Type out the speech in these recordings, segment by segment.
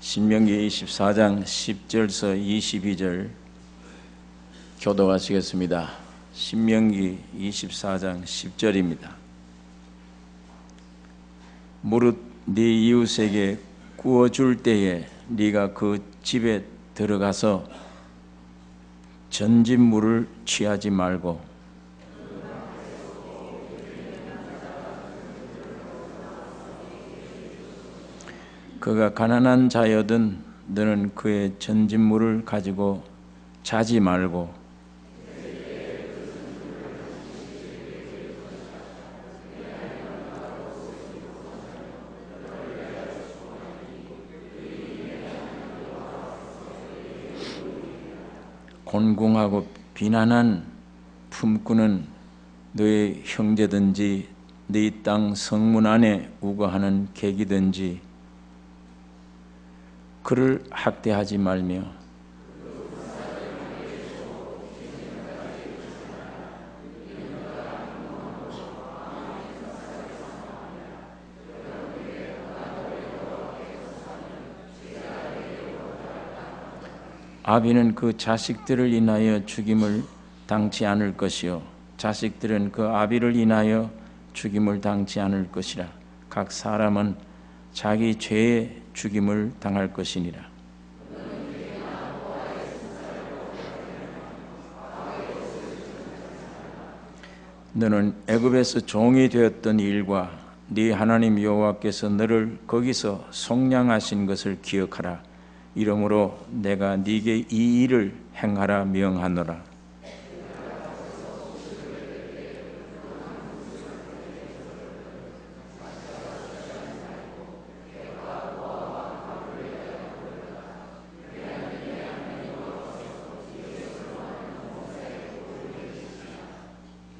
신명기 24장 10절서 22절 교도하시겠습니다. 신명기 24장 10절입니다. 무릇 네 이웃에게 구워줄 때에 네가 그 집에 들어가서 전진물을 취하지 말고 그가 가난한 자여든 너는 그의 전진물을 가지고 자지 말고 곤궁하고 비난한 품꾼은 너의 형제든지 네 땅 성문 안에 우거하는 객이든지 그를 학대하지 말며 아비는 그 자식들을 인하여 죽임을 당치 않을 것이요 자식들은 그 아비를 인하여 죽임을 당치 않을 것이라. 각 사람은 자기 죄에 죽임을 당할 것이니라. 너는 애굽에서 종이 되었던 일과 네 하나님 여호와께서 너를 거기서 속량하신 것을 기억하라. 이러므로 내가 네게 이 일을 행하라 명하노라.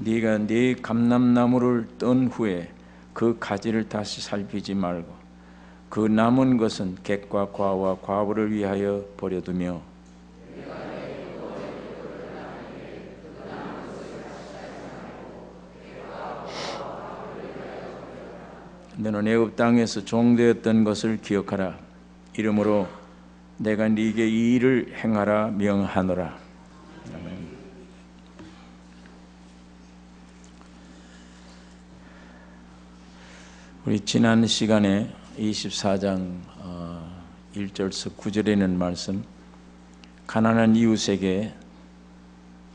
네가 네 감람나무를 떤 후에 그 가지를 다시 살피지 말고 그 남은 것은 객과 과와 과부를 위하여 버려두며 너는 애굽 땅에서 종되었던 것을 기억하라. 이러므로 내가 네게 이 일을 행하라 명하노라. 아멘. 우리 지난 시간에 24장 1절에서 9절에 있는 말씀, 가난한 이웃에게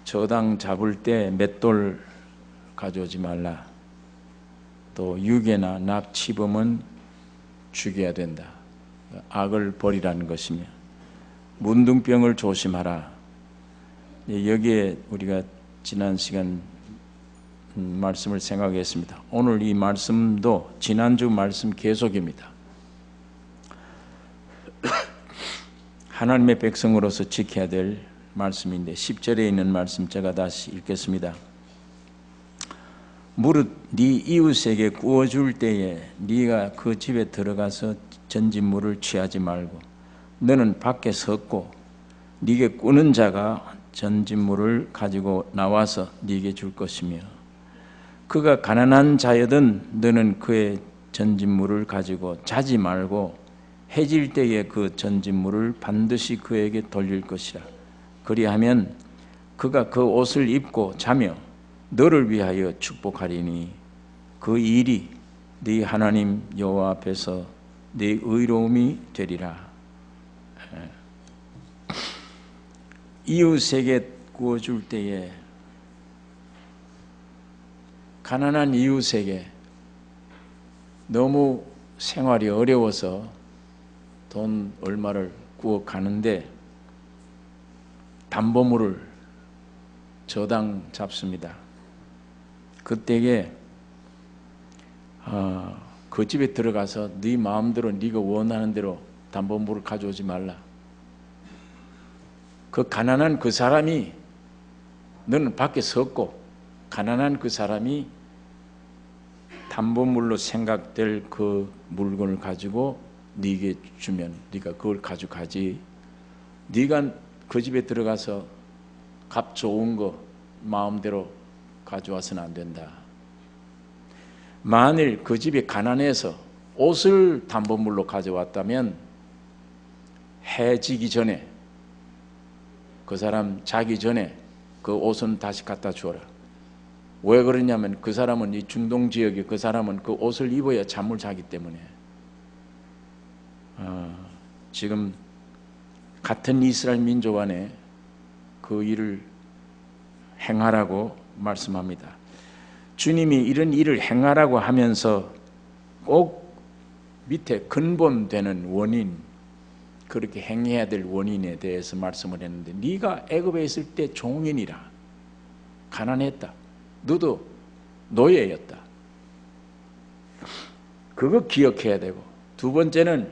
저당 잡을 때 맷돌 가져오지 말라. 또 유괴나 납치범은 죽여야 된다. 악을 버리라는 것이며 문둥병을 조심하라. 여기에 우리가 지난 시간 말씀을 생각했습니다. 오늘 이 말씀도 지난주 말씀 계속입니다. 하나님의 백성으로서 지켜야 될 말씀인데 10절에 있는 말씀 제가 다시 읽겠습니다. 무릇 네 이웃에게 구워줄 때에 네가 그 집에 들어가서 전진물을 취하지 말고 너는 밖에 섰고 네게 꾸는 자가 전진물을 가지고 나와서 네게 줄 것이며 그가 가난한 자여든 너는 그의 전진물을 가지고 자지 말고 해질 때에 그 전진물을 반드시 그에게 돌릴 것이라. 그리하면 그가 그 옷을 입고 자며 너를 위하여 축복하리니 그 일이 네 하나님 여호와 앞에서 네 의로움이 되리라. 이웃에게 구워줄 때에 가난한 이웃에게 너무 생활이 어려워서 돈 얼마를 구워 가는데 담보물을 저당 잡습니다. 그때에 그 집에 들어가서 네 마음대로 네가 원하는 대로 담보물을 가져오지 말라. 그 가난한 그 사람이 너는 밖에 섰고 가난한 그 사람이 담보물로 생각될 그 물건을 가지고 네게 주면 네가 그걸 가져가지. 네가 그 집에 들어가서 값 좋은 거 마음대로 가져와서는 안 된다. 만일 그 집이 가난해서 옷을 담보물로 가져왔다면 해 지기 전에, 그 사람 자기 전에 그 옷은 다시 갖다 주어라. 왜 그러냐면 그 사람은, 이 중동 지역에 그 사람은 그 옷을 입어야 잠을 자기 때문에. 지금 같은 이스라엘 민족 안에 그 일을 행하라고 말씀합니다. 주님이 이런 일을 행하라고 하면서 꼭 밑에 근본되는 원인, 그렇게 행해야 될 원인에 대해서 말씀을 했는데, 네가 애굽에 있을 때 종인이라, 가난했다, 너도 노예였다, 그거 기억해야 되고, 두 번째는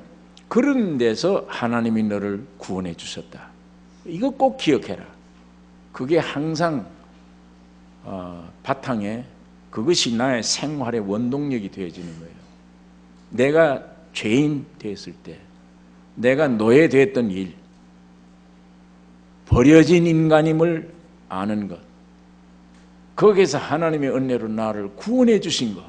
그런 데서 하나님이 너를 구원해 주셨다, 이거 꼭 기억해라. 그게 항상 바탕에, 그것이 나의 생활의 원동력이 되어지는 거예요. 내가 죄인 되었을 때, 내가 노예되었던 일, 버려진 인간임을 아는 것, 거기에서 하나님의 은혜로 나를 구원해 주신 것,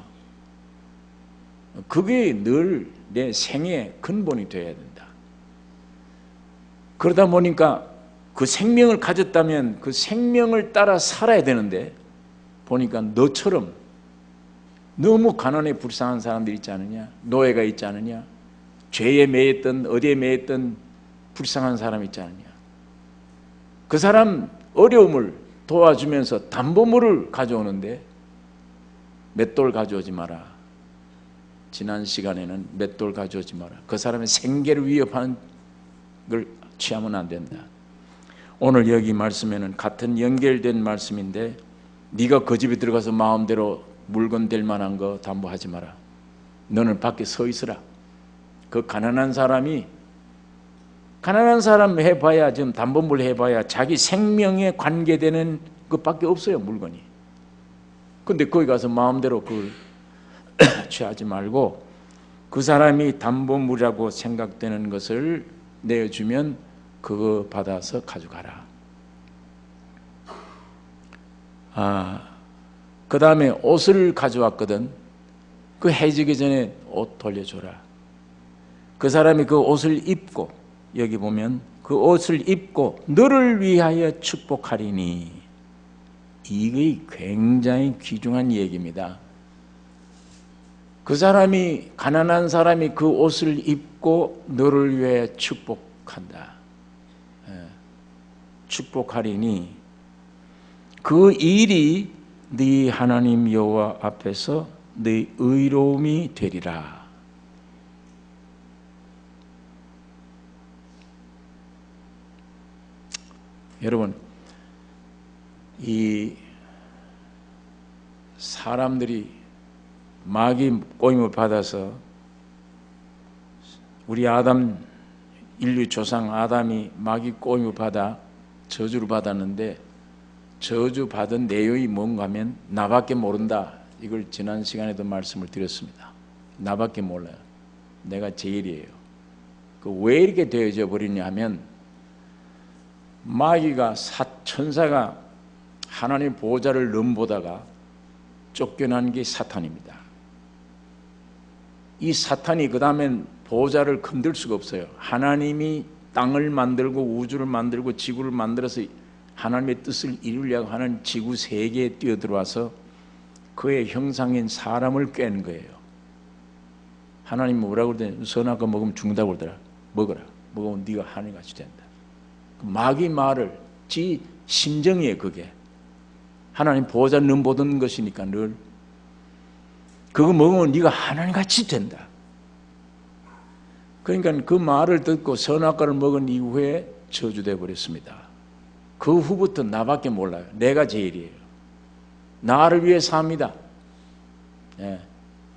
그게 늘 내 생의 근본이 되어야 된다. 그러다 보니까 그 생명을 가졌다면 그 생명을 따라 살아야 되는데, 보니까 너처럼 너무 가난에 불쌍한 사람들 있지 않느냐, 노예가 있지 않느냐, 죄에 매였던, 어디에 매였던 불쌍한 사람 있지 않느냐, 그 사람 어려움을 도와주면서 담보물을 가져오는데 맷돌 가져오지 마라. 지난 시간에는 맷돌 가져오지 마라. 그 사람의 생계를 위협하는 걸 취하면 안 된다. 오늘 여기 말씀에는 같은 연결된 말씀인데, 네가 그 집에 들어가서 마음대로 물건 될 만한 거 담보하지 마라. 너는 밖에 서 있으라. 그 가난한 사람 해봐야, 지금 담보물 해봐야 자기 생명에 관계되는 것밖에 없어요, 물건이. 근데 거기 가서 마음대로 그걸 취하지 말고, 그 사람이 담보물이라고 생각되는 것을 내어주면 그거 받아서 가져가라. 그 다음에 옷을 가져왔거든. 그 해지기 전에 옷 돌려줘라. 그 사람이 그 옷을 입고, 여기 보면 그 옷을 입고 너를 위하여 축복하리니, 이게 굉장히 귀중한 얘기입니다. 그 사람이, 가난한 사람이 그 옷을 입고 너를 위해 축복한다. 축복하리니 그 일이 네 하나님 여호와 앞에서 네 의로움이 되리라. 여러분, 이 사람들이 마귀 꼬임을 받아서, 우리 아담, 인류 조상 아담이 마귀 꼬임을 받아 저주를 받았는데, 저주 받은 내용이 뭔가 하면 나밖에 모른다. 이걸 지난 시간에도 말씀을 드렸습니다. 나밖에 몰라요. 내가 제일이에요. 왜 이렇게 되어져 버리냐 하면, 마귀가, 천사가 하나님 보호자를 넘보다가 쫓겨난 게 사탄입니다. 이 사탄이 그 다음엔 보호자를 건들 수가 없어요. 하나님이 땅을 만들고 우주를 만들고 지구를 만들어서 하나님의 뜻을 이루려고 하는 지구 세계에 뛰어들어와서 그의 형상인 사람을 꿰는 거예요. 하나님 뭐라고 그러더니 선악과 먹으면 죽는다고 그러더라. 먹어라. 먹으면 네가 하늘같이 된다. 마귀 말을, 지 심정이에요. 그게 하나님 보호자 넘보던 것이니까, 늘 그거 먹으면 네가 하나님같이 된다. 그러니까 그 말을 듣고 선악과를 먹은 이후에 저주돼 버렸습니다. 그 후부터 나밖에 몰라요. 내가 제일이에요. 나를 위해 삽니다.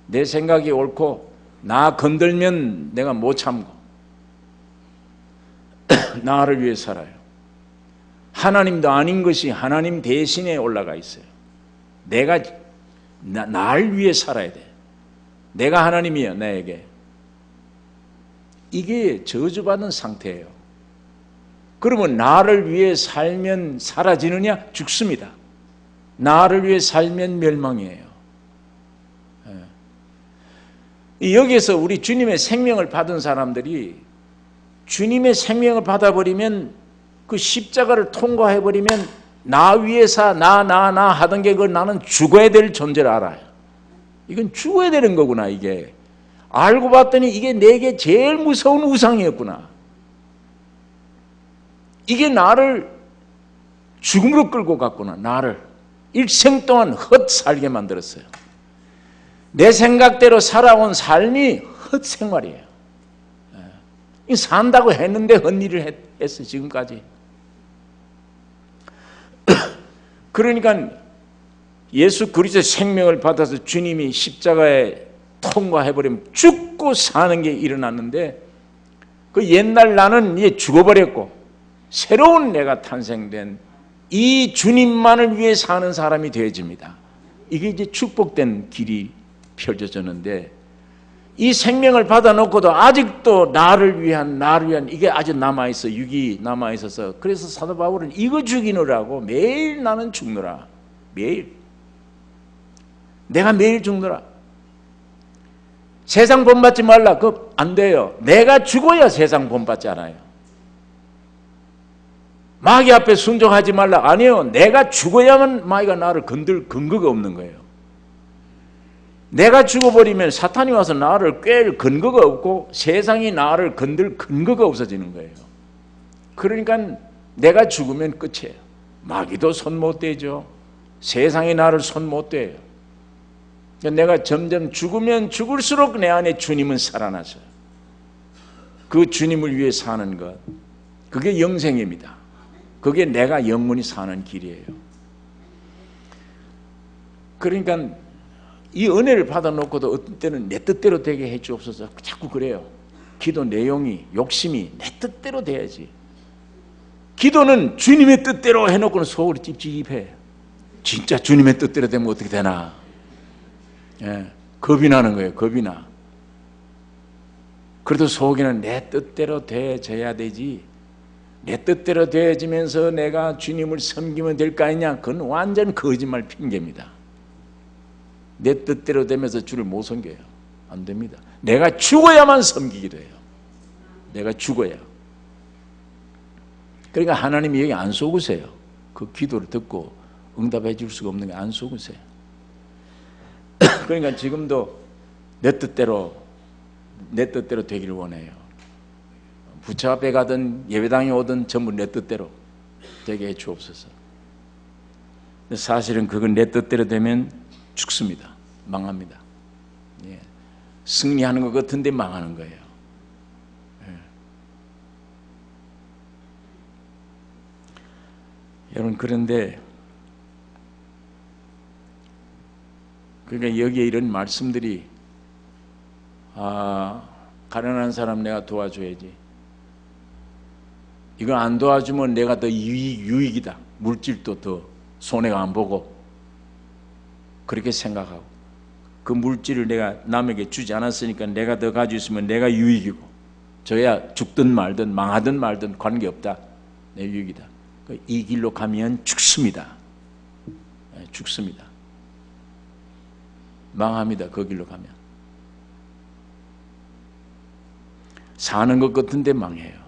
내 생각이 옳고, 나 건들면 내가 못 참고 나를 위해 살아요. 하나님도 아닌 것이 하나님 대신에 올라가 있어요. 내가 나를 위해 살아야 돼. 내가 하나님이야, 나에게. 이게 저주받은 상태예요. 그러면 나를 위해 살면 사라지느냐? 죽습니다. 나를 위해 살면 멸망이에요. 여기에서 우리 주님의 생명을 받은 사람들이 주님의 생명을 받아버리면 그 십자가를 통과해버리면 나 위에서 나 하던 게 그걸 나는 죽어야 될 존재를 알아요. 이건 죽어야 되는 거구나. 이게 알고 봤더니 이게 내게 제일 무서운 우상이었구나. 이게 나를 죽음으로 끌고 갔구나. 나를 일생 동안 헛살게 만들었어요. 내 생각대로 살아온 삶이 헛생활이에요. 산다고 했는데 헛일을 했어 지금까지. 그러니까 예수 그리스도의 생명을 받아서 주님이 십자가에 통과해버리면 죽고 사는 게 일어났는데 그 옛날 나는 이제 죽어버렸고 새로운 내가 탄생된 이 주님만을 위해 사는 사람이 되어집니다. 이게 이제 축복된 길이 펼쳐졌는데 이 생명을 받아놓고도 아직도 나를 위한 이게 아직 남아있어. 육이 남아있어서 그래서 사도 바울은 이거 죽이느라고 매일 나는 죽노라. 매일 내가 매일 죽노라. 세상 본받지 말라. 그거 안 돼요. 내가 죽어야 세상 본받지 않아요. 마귀 앞에 순종하지 말라. 아니요. 내가 죽어야만 마귀가 나를 건들 근거가 없는 거예요. 내가 죽어버리면 사탄이 와서 나를 꿰을 근거가 없고 세상이 나를 건들 근거가 없어지는 거예요. 그러니까 내가 죽으면 끝이에요. 마귀도 손 못 대죠. 세상이 나를 손 못 대요. 내가 점점 죽으면 죽을수록 내 안에 주님은 살아나서요. 그 주님을 위해 사는 것, 그게 영생입니다. 그게 내가 영원히 사는 길이에요. 그러니까 이 은혜를 받아놓고도 어떤 때는 내 뜻대로 되게 해 주옵소서 자꾸 그래요. 기도 내용이 욕심이 내 뜻대로 돼야지. 기도는 주님의 뜻대로 해놓고는 속으로 찝찝해. 진짜 주님의 뜻대로 되면 어떻게 되나. 겁이 나는 거예요. 겁이 나. 그래도 속에는 내 뜻대로 되어져야 되지. 내 뜻대로 되어지면서 내가 주님을 섬기면 될 거 아니냐. 그건 완전 거짓말 핑계입니다. 내 뜻대로 되면서 주를 못 섬겨요. 안 됩니다. 내가 죽어야만 섬기기도 해요. 내가 죽어야. 그러니까 하나님이 여기 안 속으세요. 그 기도를 듣고 응답해 줄 수가 없는 게 안 속으세요. 그러니까 지금도 내 뜻대로 되기를 원해요. 부처 앞에 가든 예배당에 오든 전부 내 뜻대로 되게 해 주옵소서. 사실은 그건 내 뜻대로 되면 죽습니다. 망합니다. 승리하는 것 같은데 망하는 거예요. 여러분, 그런데 그러니까 여기에 이런 말씀들이 가난한 사람 내가 도와줘야지. 이거 안 도와주면 내가 더 유익이다. 물질도 더 손해가 안 보고 그렇게 생각하고 그 물질을 내가 남에게 주지 않았으니까 내가 더 가지고 있으면 내가 유익이고 저야 죽든 말든 망하든 말든 관계없다. 내 유익이다. 이 길로 가면 죽습니다. 죽습니다. 망합니다. 그 길로 가면. 사는 것 같은데 망해요.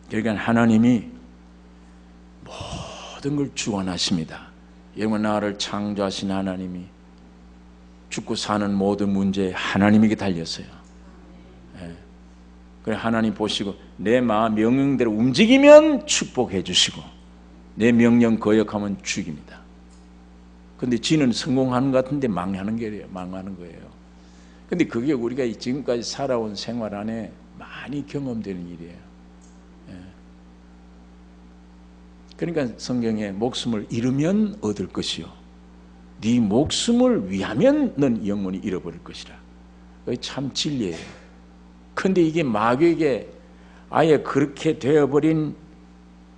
그러니까 하나님이 모든 걸 주관하십니다. 여러분, 나를 창조하신 하나님이 죽고 사는 모든 문제에 하나님에게 달렸어요. 그래 하나님 보시고 내 마음 명령대로 움직이면 축복해 주시고 내 명령 거역하면 죽입니다. 근데 지는 성공하는 것 같은데 망하는 거예요. 근데 그게 우리가 지금까지 살아온 생활 안에 많이 경험되는 일이에요. 그러니까 성경에 목숨을 잃으면 얻을 것이요 네 목숨을 위하면 넌 영원히 잃어버릴 것이라. 그게 참 진리예요. 근데 이게 마귀에게 아예 그렇게 되어버린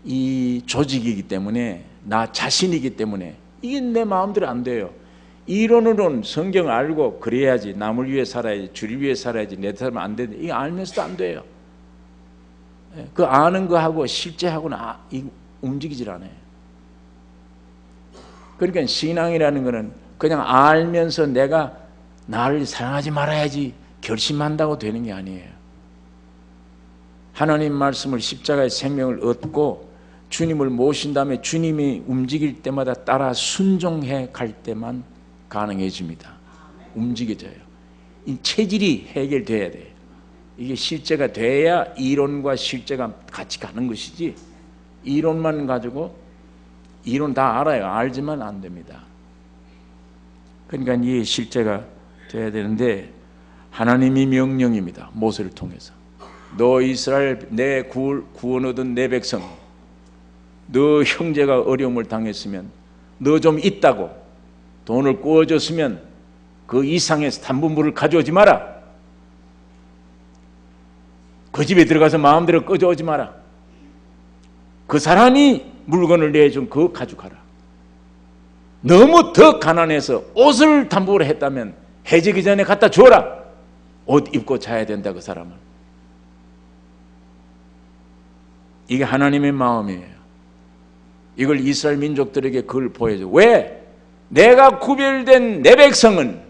이 조직이기 때문에 나 자신이기 때문에 이게 내 마음대로 안 돼요. 이론으로는 성경을 알고 그래야지 남을 위해 살아야지 주를 위해 살아야지 내 삶은 안 되는데 이거 알면서도 안 돼요. 그 아는 거하고 실제하고는 움직이질 않아요. 그러니까 신앙이라는 거는 그냥 알면서 내가 나를 사랑하지 말아야지 결심한다고 되는 게 아니에요. 하나님 말씀을 십자가의 생명을 얻고 주님을 모신 다음에 주님이 움직일 때마다 따라 순종해 갈 때만 가능해집니다. 움직여져요. 이 체질이 해결돼야 돼요. 이게 실제가 돼야 이론과 실제가 같이 가는 것이지, 이론만 가지고 이론 다 알아요. 알지만 안 됩니다. 그러니까 이 실제가 돼야 되는데, 하나님이 명령입니다. 모세를 통해서. 너 이스라엘, 내 구원 얻은 내 백성, 너 형제가 어려움을 당했으면, 너 좀 있다고 돈을 구워줬으면 그 이상의 3분부를 가져오지 마라. 그 집에 들어가서 마음대로 꺼져오지 마라. 그 사람이 물건을 내준 그거 가져가라. 너무 더 가난해서 옷을 담보로 했다면 해지기 전에 갖다 줘라. 옷 입고 자야 된다, 그 사람은. 이게 하나님의 마음이에요. 이걸 이스라엘 민족들에게 그걸 보여줘. 왜? 내가 구별된 내 백성은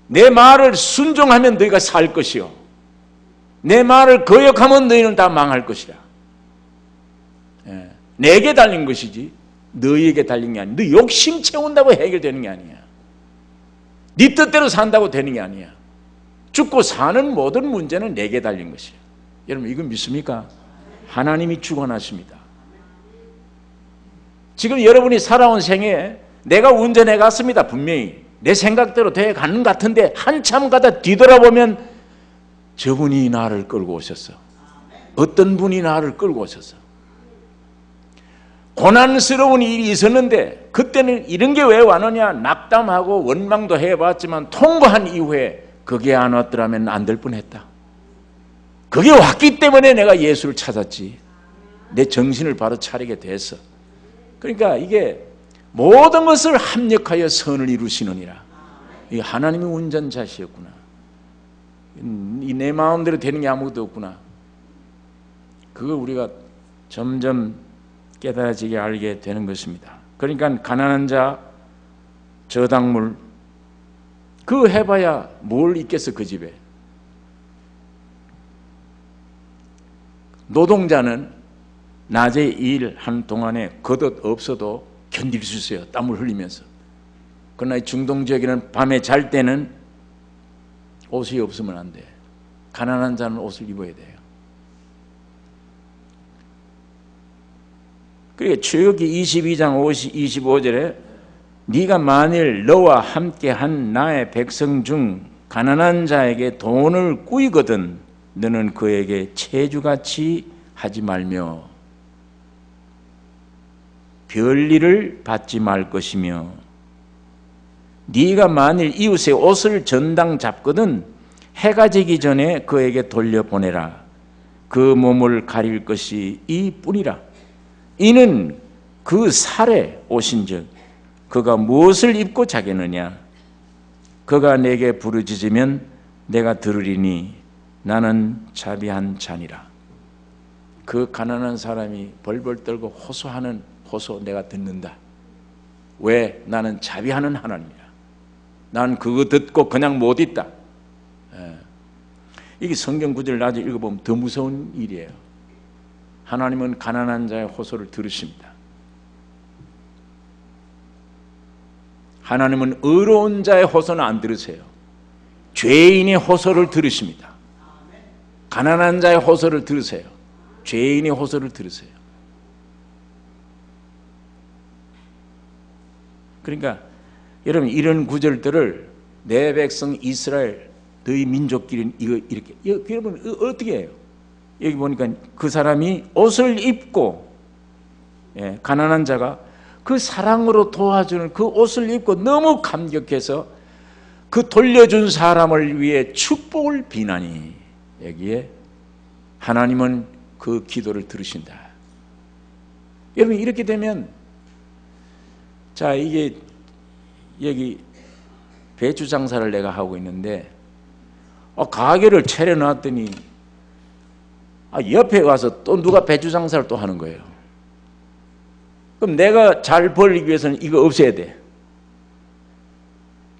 내 말을 순종하면 너희가 살 것이요, 내 말을 거역하면 너희는 다 망할 것이라. 내게 달린 것이지 너희에게 달린 게 아니야. 너 욕심 채운다고 해결되는 게 아니야. 네 뜻대로 산다고 되는 게 아니야. 죽고 사는 모든 문제는 내게 달린 것이야. 여러분, 이거 믿습니까? 하나님이 주관하십니다. 지금 여러분이 살아온 생에 내가 운전해 갔습니다. 분명히 내 생각대로 돼 가는 것 같은데 한참 가다 뒤돌아보면 저분이 나를 끌고 오셨어. 어떤 분이 나를 끌고 오셨어. 고난스러운 일이 있었는데 그때는 이런 게 왜 왔느냐, 낙담하고 원망도 해봤지만 통과한 이후에 그게 안 왔더라면 안 될 뻔했다. 그게 왔기 때문에 내가 예수를 찾았지. 내 정신을 바로 차리게 됐어. 그러니까 이게 모든 것을 합력하여 선을 이루시느니라. 이 하나님이 운전자시였구나. 이 내 마음대로 되는 게 아무것도 없구나. 그걸 우리가 점점 깨달아지게 알게 되는 것입니다. 그러니까 가난한 자, 저당물, 그거 해봐야 뭘 있겠어 그 집에. 노동자는 낮에 일하는 동안에 겉옷 없어도 견딜 수 있어요. 땀을 흘리면서. 그러나 중동 지역에는 밤에 잘 때는 옷이 없으면 안 돼. 가난한 자는 옷을 입어야 돼요. 그러니까 출애굽기 22장 25절에 네가 만일 너와 함께한 나의 백성 중 가난한 자에게 돈을 꾸이거든 너는 그에게 체주같이 하지 말며 별일을 받지 말 것이며 네가 만일 이웃의 옷을 전당 잡거든 해가 지기 전에 그에게 돌려보내라. 그 몸을 가릴 것이 이뿐이라. 이는 그 살에 오신즉 그가 무엇을 입고 자겠느냐. 그가 내게 부르짖으면 내가 들으리니 나는 자비한 자니라. 그 가난한 사람이 벌벌 떨고 호소하는 호소 내가 듣는다. 왜? 나는 자비하는 하나님이라. 난 그거 듣고 그냥 못 있다. 이게 성경 구절을 나중에 읽어보면 더 무서운 일이에요. 하나님은 가난한 자의 호소를 들으십니다. 하나님은 의로운 자의 호소는 안 들으세요. 죄인의 호소를 들으십니다. 가난한 자의 호소를 들으세요. 죄인의 호소를 들으세요. 그러니까 여러분, 이런 구절들을 내 백성 이스라엘 너희 민족끼리 이거 이렇게 여러분 어떻게 해요? 여기 보니까 그 사람이 옷을 입고, 가난한 자가 그 사랑으로 도와주는 그 옷을 입고 너무 감격해서 그 돌려준 사람을 위해 축복을 비나니 여기에 하나님은 그 기도를 들으신다. 여러분, 이렇게 되면 자, 이게 여기 배추 장사를 내가 하고 있는데 가게를 차려놨더니 옆에 가서 또 누가 배추 장사를 또 하는 거예요. 그럼 내가 잘 벌리기 위해서는 이거 없애야 돼.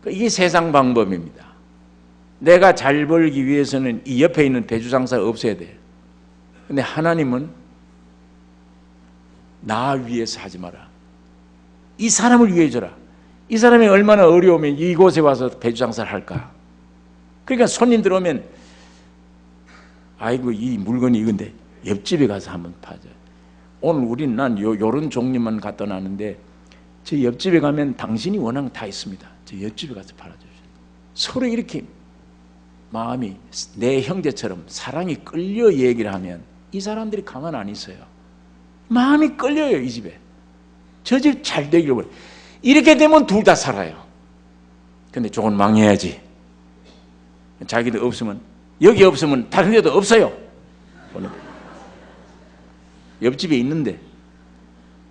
이게 세상 방법입니다. 내가 잘 벌기 위해서는 이 옆에 있는 배주장사가 없어야 돼. 근데 하나님은 나 위해서 하지 마라. 이 사람을 위해 줘라. 이 사람이 얼마나 어려우면 이곳에 와서 배주장사를 할까. 그러니까 손님들 오면 아이고 이 물건이 이건데 옆집에 가서 한번 파자. 오늘 우린 난 요런 종류만 갖다 놨는데 저 옆집에 가면 당신이 원하는 다 있습니다. 저 옆집에 가서 팔아주세요. 서로 이렇게 마음이 내 형제처럼 사랑이 끌려 얘기를 하면 이 사람들이 가만 안 있어요. 마음이 끌려요. 이 집에 저 집 잘 되기를 원해. 이렇게 되면 둘 다 살아요. 근데 조금 망해야지. 자기도 없으면, 여기 없으면 다른 데도 없어요. 옆집에 있는데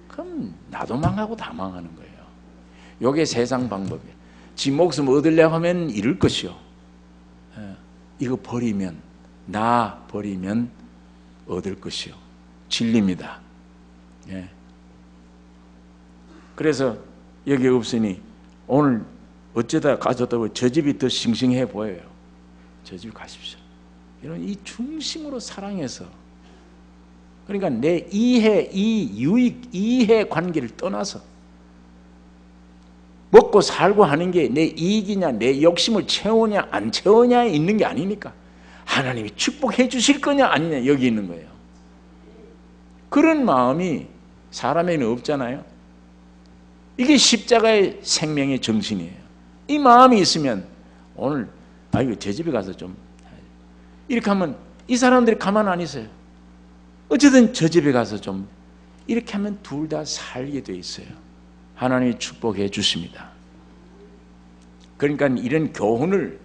그럼 나도 망하고 다 망하는 거예요. 이게 세상 방법이에요. 지 목숨 얻으려고 하면 이럴 것이요. 이거 버리면, 나 버리면 얻을 것이요. 진리입니다. 예. 그래서 여기 없으니 오늘 어쩌다 가졌다고 저 집이 더 싱싱해 보여요. 저 집 가십시오. 이런 이 중심으로 사랑해서, 그러니까 내 이해, 이 유익, 이해 관계를 떠나서 먹고 살고 하는 게 내 이익이냐, 내 욕심을 채우냐 안 채우냐에 있는 게 아니니까 하나님이 축복해 주실 거냐 아니냐 여기 있는 거예요. 그런 마음이 사람에는 없잖아요. 이게 십자가의 생명의 정신이에요. 이 마음이 있으면 오늘 아이고 제 집에 가서 좀 이렇게 하면 이 사람들이 가만 안 있어요. 어쨌든 저 집에 가서 좀 이렇게 하면 둘 다 살게 돼 있어요. 하나님이 축복해 주십니다. 그러니까 이런 교훈을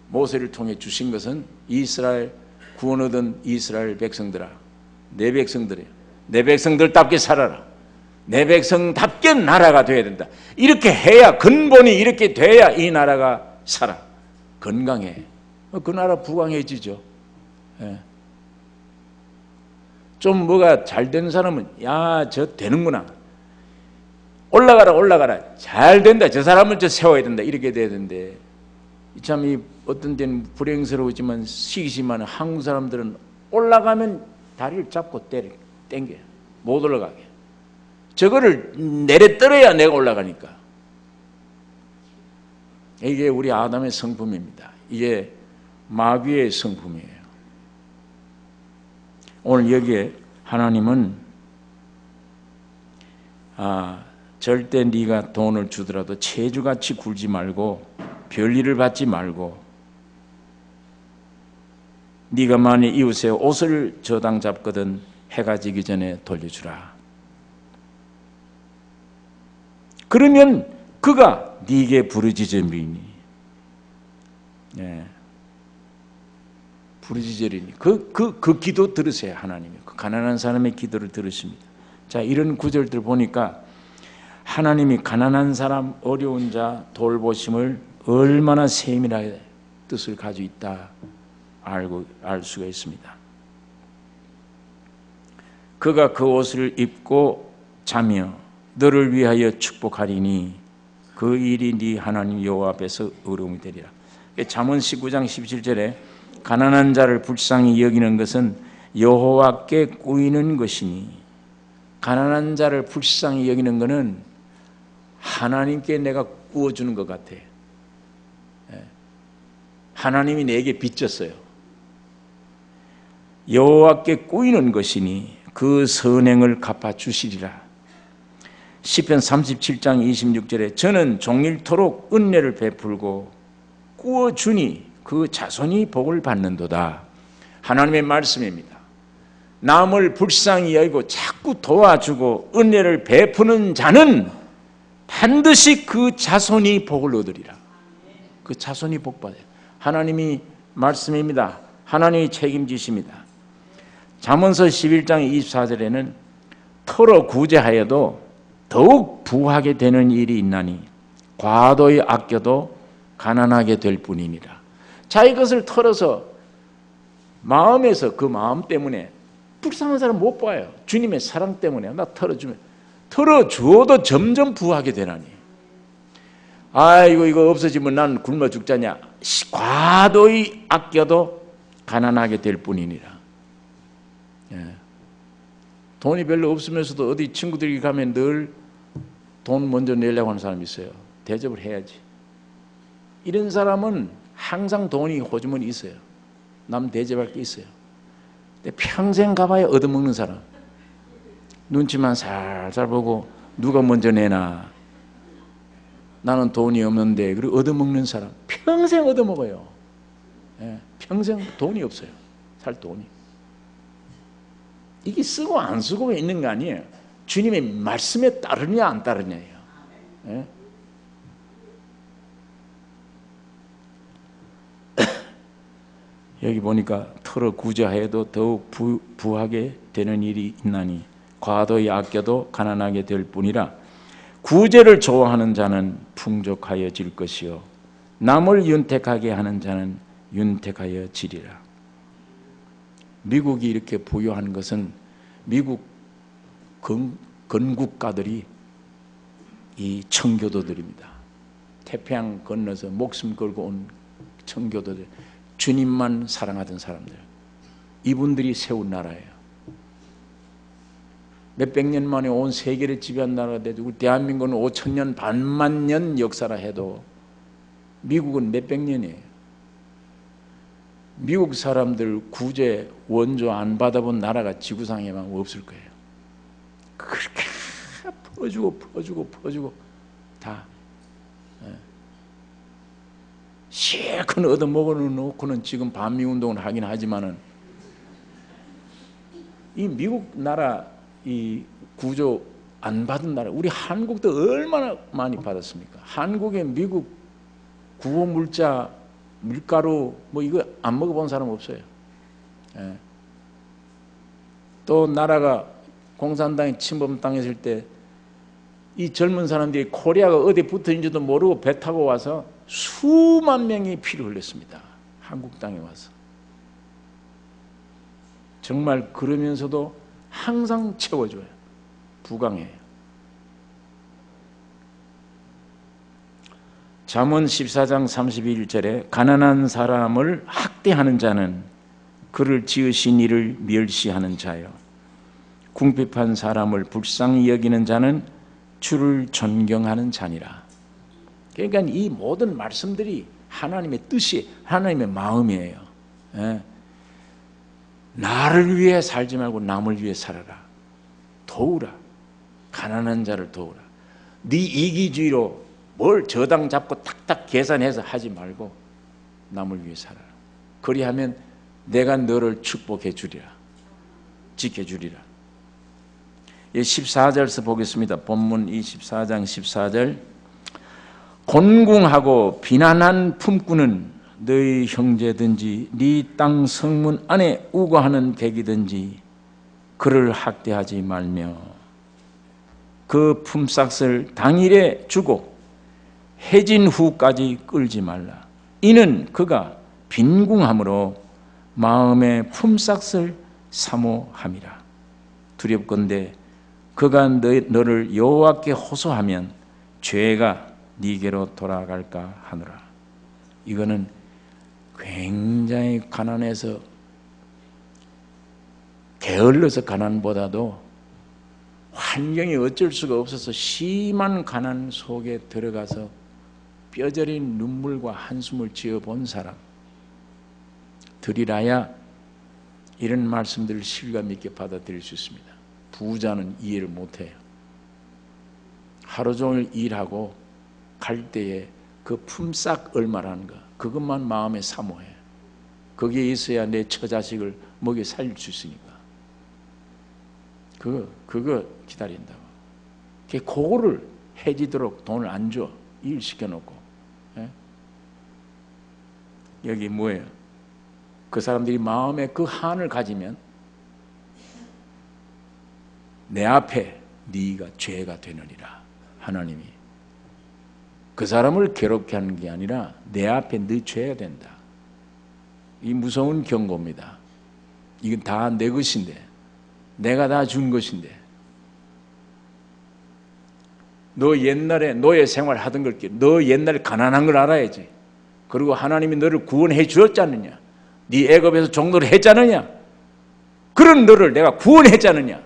모세를 통해 주신 것은 이스라엘 구원 얻은 이스라엘 백성들아, 내 백성들이에요. 내 백성들답게 살아라. 내 백성답게 나라가 돼야 된다. 이렇게 해야, 근본이 이렇게 돼야 이 나라가 살아. 건강해. 그 나라 부강해지죠. 예. 좀 뭐가 잘 되는 사람은 야, 저 되는구나. 올라가라. 잘 된다. 저 사람을 저 세워야 된다. 이렇게 돼야 되는데 참 이 어떤 때는 불행스러우지만 시기심한 한국 사람들은 올라가면 다리를 잡고 땡겨요. 못 올라가게. 저거를 내려 떨어야 내가 올라가니까. 이게 우리 아담의 성품입니다. 이게 마귀의 성품이에요. 오늘 여기에 하나님은 절대 네가 돈을 주더라도 체주같이 굴지 말고 별일을 받지 말고 네가 만일 이웃에 옷을 저당 잡거든 해가 지기 전에 돌려주라. 그러면 그가 네게 부르짖으리니, 네. 부르짖으리니 그 기도 들으세요. 하나님이 그 가난한 사람의 기도를 들으십니다. 자, 이런 구절들 보니까 하나님이 가난한 사람, 어려운 자 돌보심을 얼마나 세밀하게 뜻을 가지고 있다 알 수가 있습니다. 그가 그 옷을 입고 자며 너를 위하여 축복하리니 그 일이 네 하나님 여호와 앞에서 의로움이 되리라. 잠언 19장 17절에 가난한 자를 불쌍히 여기는 것은 여호와께 꾸이는 것이니, 가난한 자를 불쌍히 여기는 것은 하나님께 내가 꾸어주는 것 같아. 하나님이 내게 빚졌어요. 여호와께 꾸이는 것이니 그 선행을 갚아주시리라. 시편 37장 26절에 저는 종일토록 은혜를 베풀고 꾸어주니 그 자손이 복을 받는도다. 하나님의 말씀입니다. 남을 불쌍히 여기고 자꾸 도와주고 은혜를 베푸는 자는 반드시 그 자손이 복을 얻으리라. 그 자손이 복받아요. 하나님이 말씀입니다. 하나님이 책임지십니다. 잠언서 11장 24절에는 털어 구제하여도 더욱 부하게 되는 일이 있나니 과도히 아껴도 가난하게 될 뿐이니라. 자기 것을 털어서 마음에서 그 마음 때문에 불쌍한 사람 못 봐요. 주님의 사랑 때문에 나 털어주어도 점점 부하게 되나니, 아이고 이거 없어지면 난 굶어 죽자냐, 과도히 아껴도 가난하게 될 뿐이니라. 예. 돈이 별로 없으면서도 어디 친구들이 가면 늘 돈 먼저 내려고 하는 사람이 있어요. 대접을 해야지. 이런 사람은 항상 돈이 호주머니 있어요. 남 대접할 게 있어요. 근데 평생 가봐야 얻어먹는 사람. 눈치만 살살 보고 누가 먼저 내나. 나는 돈이 없는데 그리고 얻어먹는 사람. 평생 얻어먹어요. 예, 평생 돈이 없어요. 살 돈이. 이게 쓰고 안 쓰고가 있는 거 아니에요. 주님의 말씀에 따르냐 안 따르냐예요. 예? 여기 보니까 털어 구제하여도 더욱 부하게 되는 일이 있나니 과도히 아껴도 가난하게 될 뿐이라. 구제를 좋아하는 자는 풍족하여질 것이요 남을 윤택하게 하는 자는 윤택하여지리라. 미국이 이렇게 부유한 것은 미국 건국가들이 이 청교도들입니다. 태평양 건너서 목숨 걸고 온 청교도들, 주님만 사랑하던 사람들, 이분들이 세운 나라예요. 몇백 년 만에 온 세계를 지배한 나라가 되고, 우리 대한민국은 5,000년 반만 년 역사라 해도 미국은 몇백 년이에요. 미국 사람들 구제 원조 안 받아본 나라가 지구상에만 없을 거예요. 그렇게 퍼주고 다 실컷 얻어먹어 놓고는 지금 반미운동을 하긴 하지만은 이 미국 나라 이 구조 안 받은 나라, 우리 한국도 얼마나 많이 받았습니까? 한국에 미국 구호 물자, 밀가루 뭐 이거 안 먹어본 사람 없어요. 예. 또 나라가 공산당이 침범당했을 때 이 젊은 사람들이 코리아가 어디 붙어있는지도 모르고 배 타고 와서 수만 명이 피를 흘렸습니다. 한국 땅에 와서. 정말 그러면서도 항상 채워줘요. 부강해요. 잠언 14장 31절에 가난한 사람을 학대하는 자는 그를 지으신 이를 멸시하는 자요 궁핍한 사람을 불쌍히 여기는 자는 주를 존경하는 자니라. 그러니까 이 모든 말씀들이 하나님의 뜻이, 하나님의 마음이에요. 예. 나를 위해 살지 말고 남을 위해 살아라. 도우라. 가난한 자를 도우라. 네 이기주의로 뭘 저당 잡고 탁탁 계산해서 하지 말고 남을 위해 살아라. 그리하면 내가 너를 축복해 주리라. 지켜주리라. 14절에서 보겠습니다. 본문 24장 14절. 곤궁하고 비난한 품꾼은 너희 형제든지 네 땅 성문 안에 우거하는 객이든지 그를 학대하지 말며 그 품삯을 당일에 주고 해진 후까지 끌지 말라. 이는 그가 빈궁함으로 마음의 품삯을 사모함이라. 두렵건대 그가 너를 여호와께 호소하면 죄가 네게로 돌아갈까 하노라. 이거는 굉장히 가난해서 게을러서 가난보다도 환경이 어쩔 수가 없어서 심한 가난 속에 들어가서 뼈저린 눈물과 한숨을 지어본 사람 들이라야 이런 말씀들을 실감 있게 받아들일 수 있습니다. 부자는 이해를 못해요. 하루 종일 일하고 갈 때에 그 품삯 얼마라는 거 그것만 마음에 사모해. 거기에 있어야 내 처자식을 먹여 살릴 수 있으니까 그거 기다린다고. 그거를 해지도록 돈을 안 줘. 일 시켜놓고. 예? 여기 뭐예요? 그 사람들이 마음에 그 한을 가지면 내 앞에 네가 죄가 되느니라. 하나님이 그 사람을 괴롭게 하는 게 아니라 내 앞에 네 죄가 된다. 이 무서운 경고입니다. 이건 다 내 것인데, 내가 다 준 것인데, 너 옛날에 노예 생활 하던 걸, 너 옛날에 가난한 걸 알아야지. 그리고 하나님이 너를 구원해 주었지 않느냐? 네 애굽에서 종로를 했지 않느냐? 그런 너를 내가 구원했지 않느냐?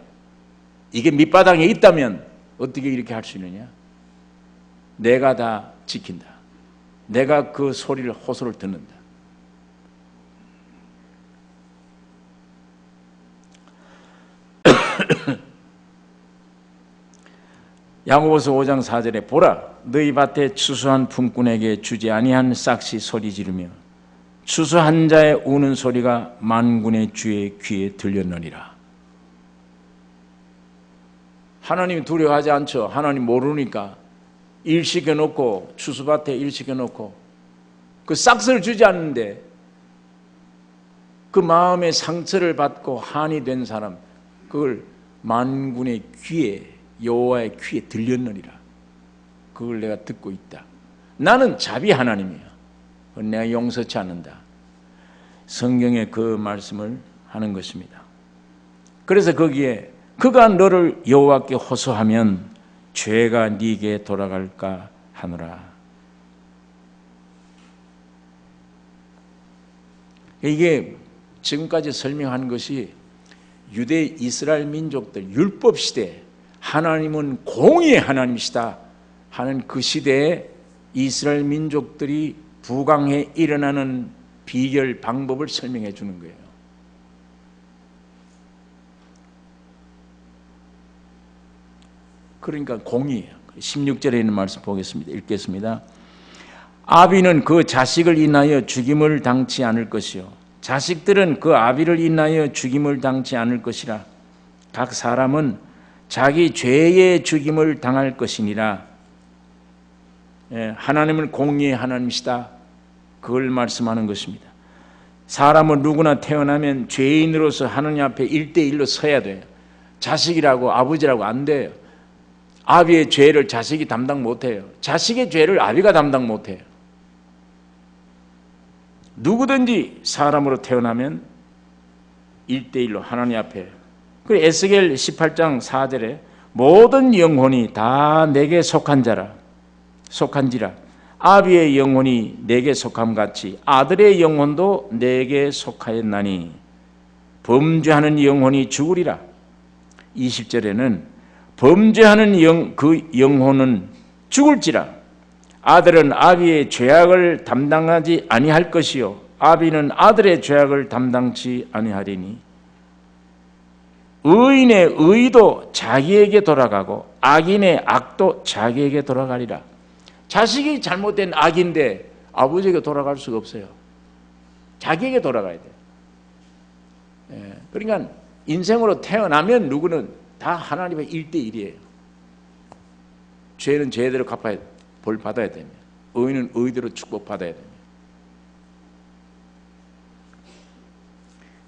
이게 밑바닥에 있다면 어떻게 이렇게 할 수 있느냐? 내가 다 지킨다. 내가 그 소리를 호소를 듣는다. 야고보서 5장 4절에 보라 너희 밭에 추수한 품꾼에게 주지 아니한 싹시 소리 지르며 추수한 자의 우는 소리가 만군의 주의 귀에 들렸느니라. 하나님 두려워하지 않죠. 하나님 모르니까 일 시켜놓고 추수밭에 일 시켜놓고 그 싹스를 주지 않는데 그 마음의 상처를 받고 한이 된 사람 그걸 만군의 귀에 여호와의 귀에 들렸느니라. 그걸 내가 듣고 있다. 나는 자비 하나님이야. 내가 용서치 않는다. 성경에 그 말씀을 하는 것입니다. 그래서 거기에 그가 너를 여호와께 호소하면 죄가 네게 돌아갈까 하노라. 이게 지금까지 설명한 것이 유대 이스라엘 민족들 율법 시대 하나님은 공의의 하나님이시다 하는 그 시대에 이스라엘 민족들이 부강해 일어나는 비결 방법을 설명해 주는 거예요. 그러니까 공의예요. 16절에 있는 말씀 보겠습니다. 읽겠습니다. 아비는 그 자식을 인하여 죽임을 당치 않을 것이요 자식들은 그 아비를 인하여 죽임을 당치 않을 것이라. 각 사람은 자기 죄의 죽임을 당할 것이니라. 하나님은 공의의 하나님이시다. 그걸 말씀하는 것입니다. 사람은 누구나 태어나면 죄인으로서 하느님 앞에 1대1로 서야 돼요. 자식이라고 아버지라고 안 돼요. 아비의 죄를 자식이 담당 못해요. 자식의 죄를 아비가 담당 못해요. 누구든지 사람으로 태어나면 1대1로 하나님 앞에. 그리고 에스겔 18장 4절에 모든 영혼이 다 내게 속한지라 아비의 영혼이 내게 속함같이 아들의 영혼도 내게 속하였나니 범죄하는 영혼이 죽으리라. 20절에는 범죄하는 그 영혼은 죽을지라. 아들은 아비의 죄악을 담당하지 아니할 것이요 아비는 아들의 죄악을 담당치 아니하리니 의인의 의도 자기에게 돌아가고 악인의 악도 자기에게 돌아가리라. 자식이 잘못된 악인데 아버지에게 돌아갈 수가 없어요. 자기에게 돌아가야 돼요. 그러니까 인생으로 태어나면 누구는 다 하나님의 1대1이에요. 죄는 죄대로 갚아야 벌 받아야 됩니다. 의인은 의대로 축복받아야 됩니다.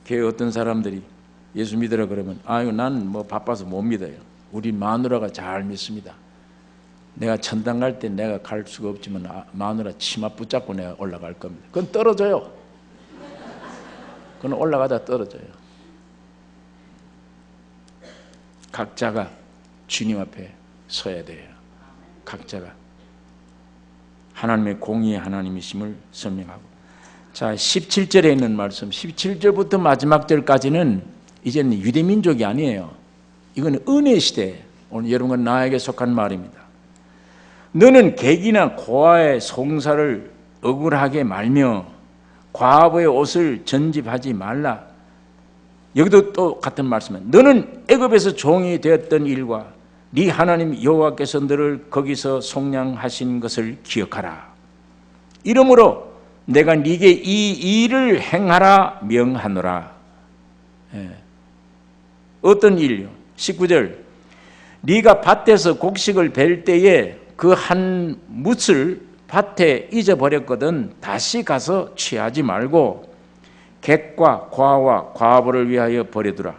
교회 어떤 사람들이 예수 믿으라 그러면 아유 나는 뭐 바빠서 못 믿어요. 우리 마누라가 잘 믿습니다. 내가 천당 갈 때 내가 갈 수가 없지만 마누라 치마 붙잡고 내가 올라갈 겁니다. 그건 떨어져요. 그건 올라가다 떨어져요. 각자가 주님 앞에 서야 돼요. 각자가 하나님의 공의의 하나님이심을 설명하고. 자, 17절에 있는 말씀 17절부터 마지막 절까지는 이제는 유대민족이 아니에요. 이건 은혜 시대. 오늘 여러분과 나에게 속한 말입니다. 너는 객이나 고아의 송사를 억울하게 말며 과부의 옷을 전집하지 말라. 여기도 또 같은 말씀은 너는 애굽에서 종이 되었던 일과 네 하나님 여호와께서 너를 거기서 속량하신 것을 기억하라. 이러므로 내가 네게 이 일을 행하라 명하노라. 어떤 일요? 19절 네가 밭에서 곡식을 벨 때에 그 한 뭇을 밭에 잊어버렸거든 다시 가서 취하지 말고 객과 과와 과부를 위하여 버려두라.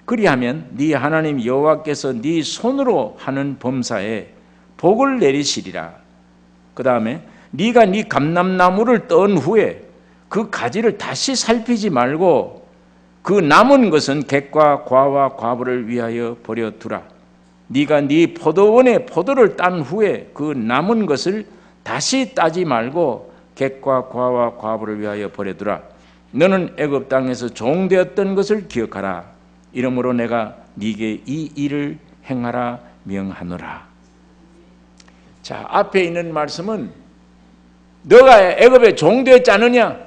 그리하면 네 하나님 여호와께서 네 손으로 하는 범사에 복을 내리시리라. 그 다음에 네가 네 감람나무를 떤 후에 그 가지를 다시 살피지 말고 그 남은 것은 객과 과와 과부를 위하여 버려두라. 네가 네 포도원에 포도를 딴 후에 그 남은 것을 다시 따지 말고 객과 과와 과부를 위하여 버려두라. 너는 애굽 땅에서 종되었던 것을 기억하라. 이러므로 내가 네게 이 일을 행하라 명하노라. 자, 앞에 있는 말씀은 너가 애굽에 종되었지 않느냐?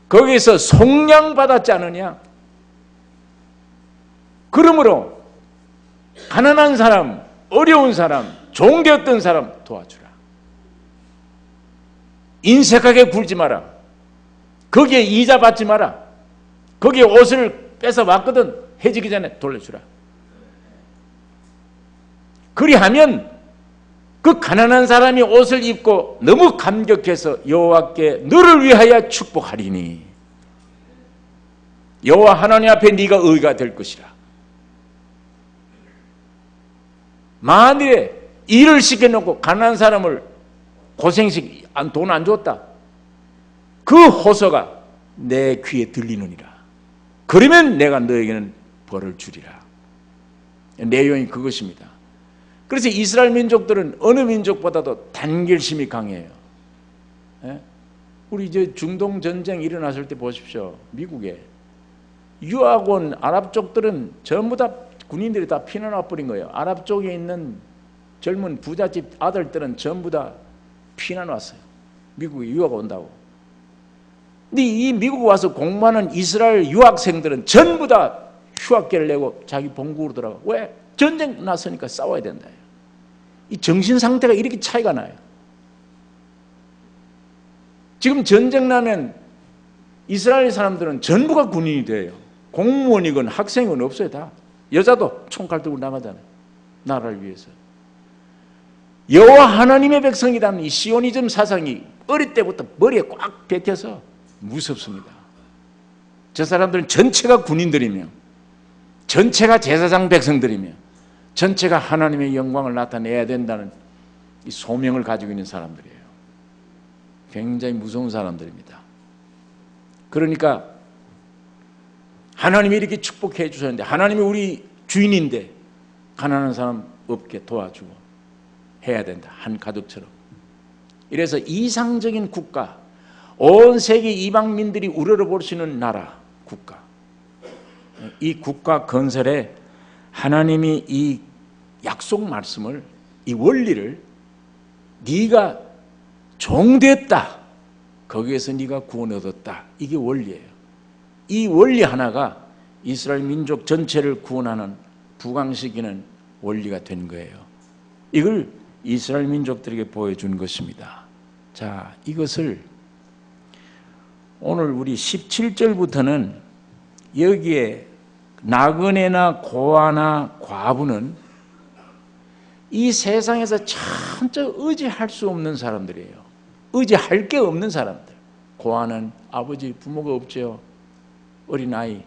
거기서 속량받았지 않느냐? 그러므로 가난한 사람, 어려운 사람, 종되었던 사람 도와주라. 인색하게 굴지 마라. 거기에 이자 받지 마라. 거기에 옷을 뺏어 왔거든. 해지기 전에 돌려주라. 그리하면 그 가난한 사람이 옷을 입고 너무 감격해서 여호와께 너를 위하여 축복하리니 여호와 하나님 앞에 네가 의가 될 것이라. 만일에 일을 시켜놓고 가난한 사람을 고생시키 돈 안 줬다. 그 호소가 내 귀에 들리느니라. 그러면 내가 너에게는 벌을 주리라. 내용이 그것입니다. 그래서 이스라엘 민족들은 어느 민족보다도 단결심이 강해요. 우리 이제 중동 전쟁 일어났을 때 보십시오. 미국에 유학 온 아랍 쪽들은 전부 다 군인들이 다 피난와 버린 거예요. 아랍 쪽에 있는 젊은 부잣집 아들들은 전부 다 피난 왔어요. 미국에 유학 온다고. 근데 이 미국 와서 공부하는 이스라엘 유학생들은 전부 다 휴학계를 내고 자기 본국으로 돌아가. 왜? 전쟁 났으니까 싸워야 된다. 이 정신 상태가 이렇게 차이가 나요. 지금 전쟁 나면 이스라엘 사람들은 전부가 군인이 돼요. 공무원이건 학생이건 없어요. 다 여자도 총칼 들고 나가잖아요. 나라를 위해서. 여호와 하나님의 백성이라는 이 시오니즘 사상이 어릴 때부터 머리에 꽉 박혀서 무섭습니다. 저 사람들은 전체가 군인들이며 전체가 제사장 백성들이며 전체가 하나님의 영광을 나타내야 된다는 이 소명을 가지고 있는 사람들이에요. 굉장히 무서운 사람들입니다. 그러니까 하나님이 이렇게 축복해 주셨는데, 하나님이 우리 주인인데 가난한 사람 없게 도와주고 해야 된다. 한 가족처럼. 이래서 이상적인 국가, 온 세계 이방민들이 우러러볼 수 있는 나라, 국가, 이 국가 건설에 하나님이 이 약속 말씀을, 이 원리를 네가 종됐다, 거기에서 네가 구원 얻었다, 이게 원리예요. 이 원리 하나가 이스라엘 민족 전체를 구원하는, 부강시키는 원리가 된 거예요. 이걸 이스라엘 민족들에게 보여준 것입니다. 자, 이것을 오늘 우리 17절부터는 여기에 나그네나 고아나 과부는 이 세상에서 참저 의지할 수 없는 사람들이에요. 의지할 게 없는 사람들. 고아는 아버지, 부모가 없죠. 어린아이,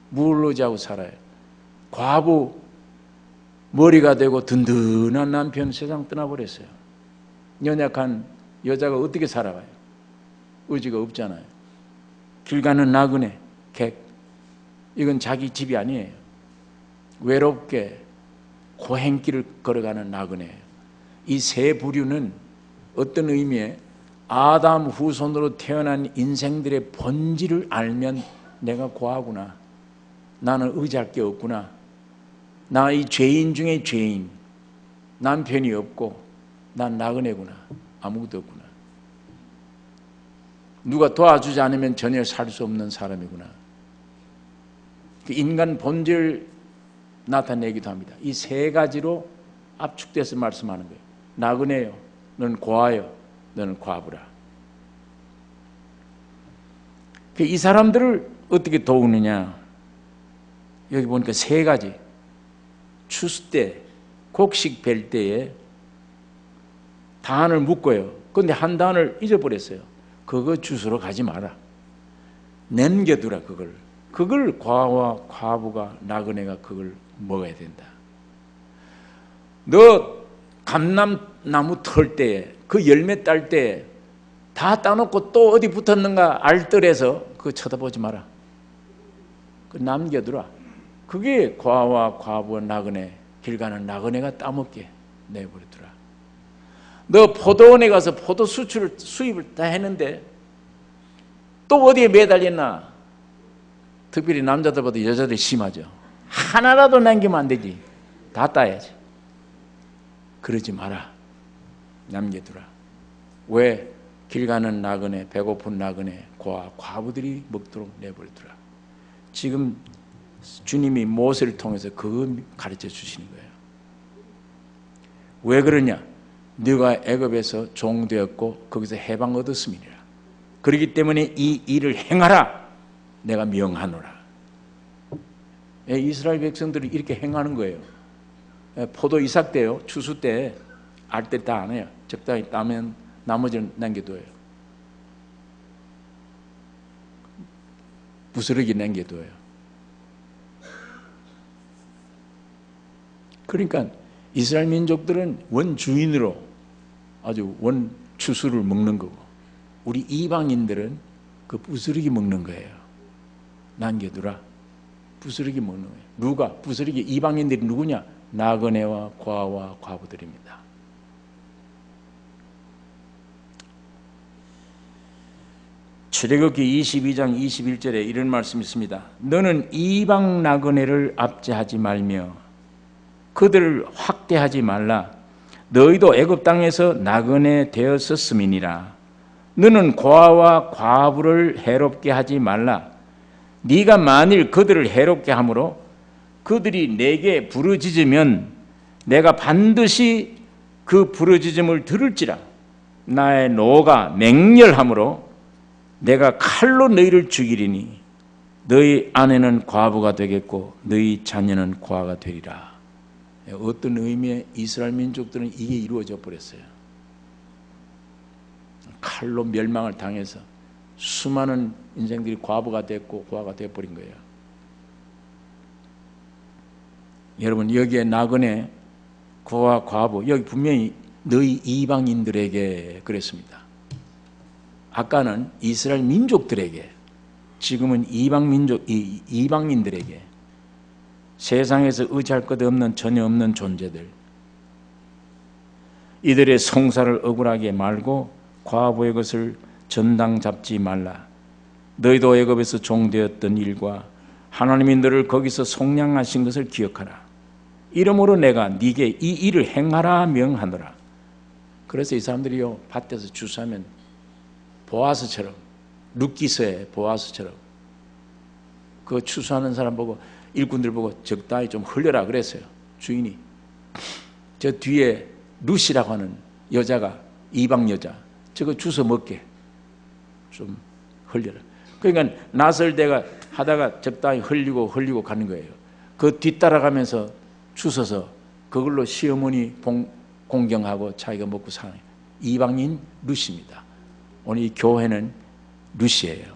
뭘 의지하고 살아요. 과부, 머리가 되고 든든한 남편 세상 떠나버렸어요. 연약한 여자가 어떻게 살아가요? 의지가 없잖아요. 길 가는 나그네, 객, 이건 자기 집이 아니에요. 외롭게 고행길을 걸어가는 나그네예요. 이 세 부류는 어떤 의미에 아담 후손으로 태어난 인생들의 본질을 알면 내가 고아구나, 나는 의지할 게 없구나, 나 이 죄인 중에 죄인, 남편이 없고 난 나그네구나, 아무것도 없구나, 누가 도와주지 않으면 전혀 살 수 없는 사람이구나. 인간 본질 나타내기도 합니다. 이 세 가지로 압축돼서 말씀하는 거예요. 나그네요, 너는 고아요, 너는 과부라. 이 사람들을 어떻게 도우느냐? 여기 보니까 세 가지. 추수 때, 곡식 벨 때에 단을 묶어요. 그런데 한 단을 잊어버렸어요. 그거 주스러 가지 마라. 남겨두라. 그걸 과와 과부가, 나그네가 그걸 먹어야 된다. 너 감람나무 털 때에, 그 열매 딸 때에 다 따놓고 또 어디 붙었는가 알뜰해서 그거 쳐다보지 마라. 그 남겨두라. 그게 과와 과부, 나그네, 길 가는 나그네가 따먹게 내버려두라. 너 포도원에 가서 포도 수입을 다 했는데 또 어디에 매달렸나? 특별히 남자들보다 여자들이 심하죠. 하나라도 남기면 안 되지. 다 따야지. 그러지 마라. 남겨두라. 왜? 길 가는 나그네, 배고픈 나그네, 과부들이 먹도록 내버려두라. 지금 주님이 모세를 통해서 그거 가르쳐 주시는 거예요. 왜 그러냐? 네가 애굽에서 종되었고 거기서 해방 얻었음이니라. 그렇기 때문에 이 일을 행하라. 내가 명하노라. 이스라엘 백성들이 이렇게 행하는 거예요. 포도 이삭 때요, 추수 때, 알 때 다 안 해요. 적당히 따면 나머지는 남겨둬요. 부스러기 남겨둬요. 그러니까 이스라엘 민족들은 원주인으로 아주 원추수를 먹는 거고, 우리 이방인들은 그 부스러기 먹는 거예요. 남겨두라. 부스러기 먹는 거예요. 누가? 부스러기 이방인들이 누구냐? 나그네와 과와 과부들입니다. 출애굽기 22장 21절에 이런 말씀이 있습니다. 너는 이방 나그네를 압제하지 말며 그들을 확대하지 말라. 너희도 애굽 땅에서 나그네 되었었음이니라. 너는 고아와 과부를 해롭게 하지 말라. 네가 만일 그들을 해롭게 함으로 그들이 내게 부르짖으면 내가 반드시 그 부르짖음을 들을지라. 나의 노가 맹렬함으로 내가 칼로 너희를 죽이리니 너희 아내는 과부가 되겠고 너희 자녀는 고아가 되리라. 어떤 의미의 이스라엘 민족들은 이게 이루어져 버렸어요. 칼로 멸망을 당해서 수많은 인생들이 과부가 됐고 고아가 되어버린 거예요. 여러분, 여기에 나그네, 고아, 과부, 여기 분명히 너희 이방인들에게 그랬습니다. 아까는 이스라엘 민족들에게, 지금은 이방인들에게, 세상에서 의지할 것 없는, 전혀 없는 존재들, 이들의 성사를 억울하게 말고 과부의 것을 전당 잡지 말라. 너희도 애굽에서 종되었던 일과 하나님이 너를 거기서 속량하신 것을 기억하라. 이러므로 내가 네게 이 일을 행하라 명하노라. 그래서 이 사람들이요, 밭에서 주사하면 보아스처럼, 룻기서의 보아스처럼 그 추수하는 사람 보고, 일꾼들 보고 적당히 좀 흘려라 그랬어요. 주인이 저 뒤에 룻이라고 하는 여자가, 이방 여자, 저거 주워 먹게 좀 흘려라. 그러니까 나설 때가 하다가 적당히 흘리고 가는 거예요. 그 뒤따라가면서 주워서 그걸로 시어머니 공경하고 자기가 먹고 사는 이방인 룻입니다. 오늘 이 교회는 룻이에요.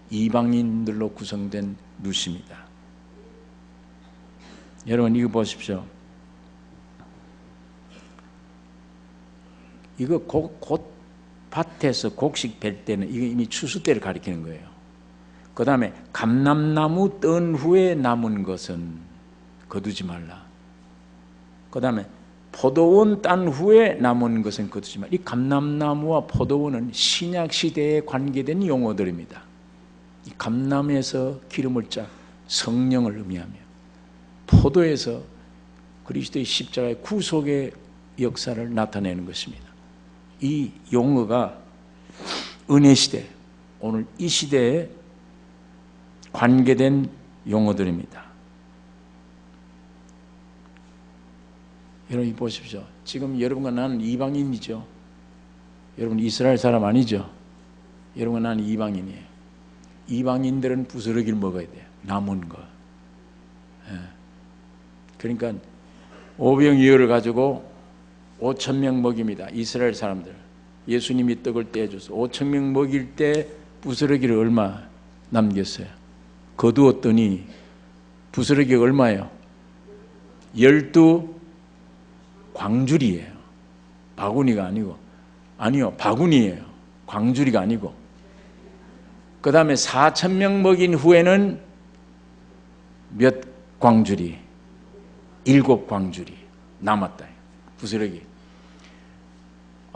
이방인들로 구성된 룻입니다. 여러분, 이거 보십시오. 이거 곧 밭에서 곡식 벨 때는 이게 이미 추수 때를 가리키는 거예요. 그 다음에 감람나무 뜬 후에 남은 것은 거두지 말라. 그 다음에 포도원 딴 후에 남은 것은 거두지 말라. 이 감람나무와 포도원은 신약 시대에 관계된 용어들입니다. 이 감람에서 기름을 짜 성령을 의미하며, 포도에서 그리스도의 십자가의 구속의 역사를 나타내는 것입니다. 이 용어가 은혜 시대, 오늘 이 시대에 관계된 용어들입니다. 여러분 보십시오. 지금 여러분과 나는 이방인이죠. 여러분 이스라엘 사람 아니죠. 여러분과 나는 이방인이에요. 이방인들은 부스러기를 먹어야 돼요. 남은 거. 그러니까 오병이어를 가지고 5,000명 먹입니다. 이스라엘 사람들. 예수님이 떡을 떼어줘서 5,000명 먹일 때 부스러기를 얼마 남겼어요? 거두었더니 부스러기가 얼마예요? 12광주리예요. 바구니가 아니고, 아니요, 바구니예요. 광주리가 아니고. 그 다음에 4,000명 먹인 후에는 몇 광주리? 7광주리 남았다. 부스러기.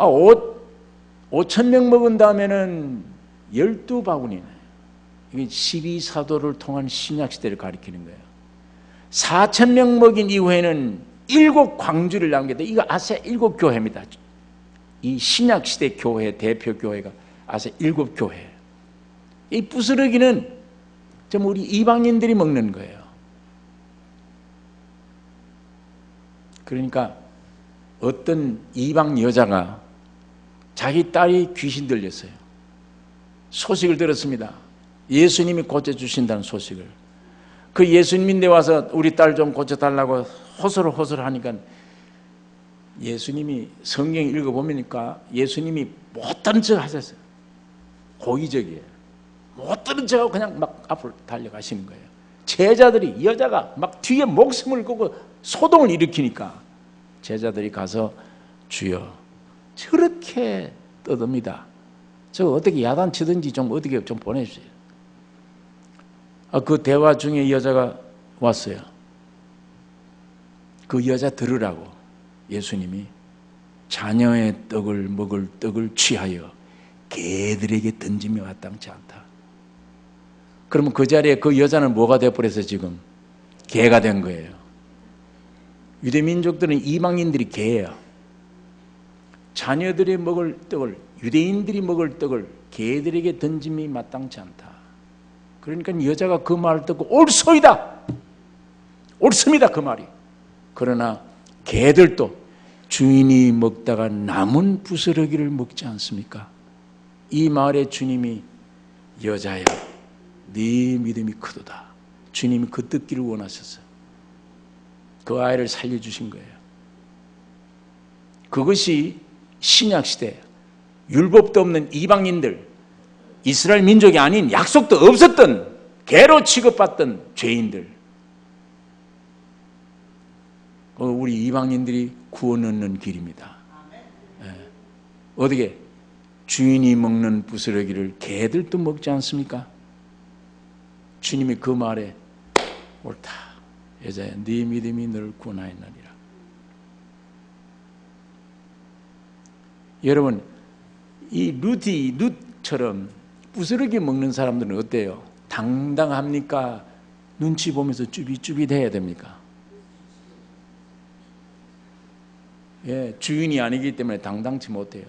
5천 명 먹은 다음에는 12바구니네. 이게 12사도를 통한 신약시대를 가리키는 거예요. 4천 명 먹인 이후에는 7광주를 남겼다. 이거 아세 7교회입니다. 이 신약시대 교회 대표 교회가 아세 7교회. 이 부스러기는 좀 우리 이방인들이 먹는 거예요. 그러니까 어떤 이방 여자가 자기 딸이 귀신 들렸어요. 소식을 들었습니다. 예수님이 고쳐주신다는 소식을. 그 예수님인데 와서 우리 딸 좀 고쳐달라고 호소하니까 예수님이 성경 읽어보니까 예수님이 못 들은 척 하셨어요. 고의적이에요. 못 들은 척하고 그냥 막 앞으로 달려가시는 거예요. 제자들이, 여자가 막 뒤에 목숨을 걸고 소동을 일으키니까 제자들이 가서 주여 저렇게 떠듭니다. 저 어떻게 야단치든지 좀 어떻게 좀 보내주세요. 그 대화 중에 여자가 왔어요. 그 여자 들으라고 예수님이 자녀의 떡을 먹을 떡을 취하여 개들에게 던지며 마땅치 않다. 그러면 그 자리에 그 여자는 뭐가 되어버려서 지금 개가 된 거예요. 유대민족들은 이방인들이 개예요. 자녀들이 먹을 떡을, 유대인들이 먹을 떡을 개들에게 던짐이 마땅치 않다. 그러니까 여자가 그 말을 듣고 옳소이다, 옳습니다 그 말이. 그러나 개들도 주인이 먹다가 남은 부스러기를 먹지 않습니까? 이 말에 주님이 여자야 네 믿음이 크도다. 주님이 그 듣기를 원하셨어요. 그 아이를 살려주신 거예요. 그것이 신약시대 율법도 없는 이방인들, 이스라엘 민족이 아닌 약속도 없었던 개로 취급받던 죄인들, 우리 이방인들이 구원 얻는 길입니다. 어떻게 주인이 먹는 부스러기를 개들도 먹지 않습니까? 주님이 그 말에 옳다 여자야 네 믿음이 너를 구원하였느니라. 여러분 이 룻처럼 부스러기 먹는 사람들은 어때요? 당당합니까? 눈치 보면서 쭈빗쭈빗 해야 됩니까? 예, 주인이 아니기 때문에 당당치 못해요.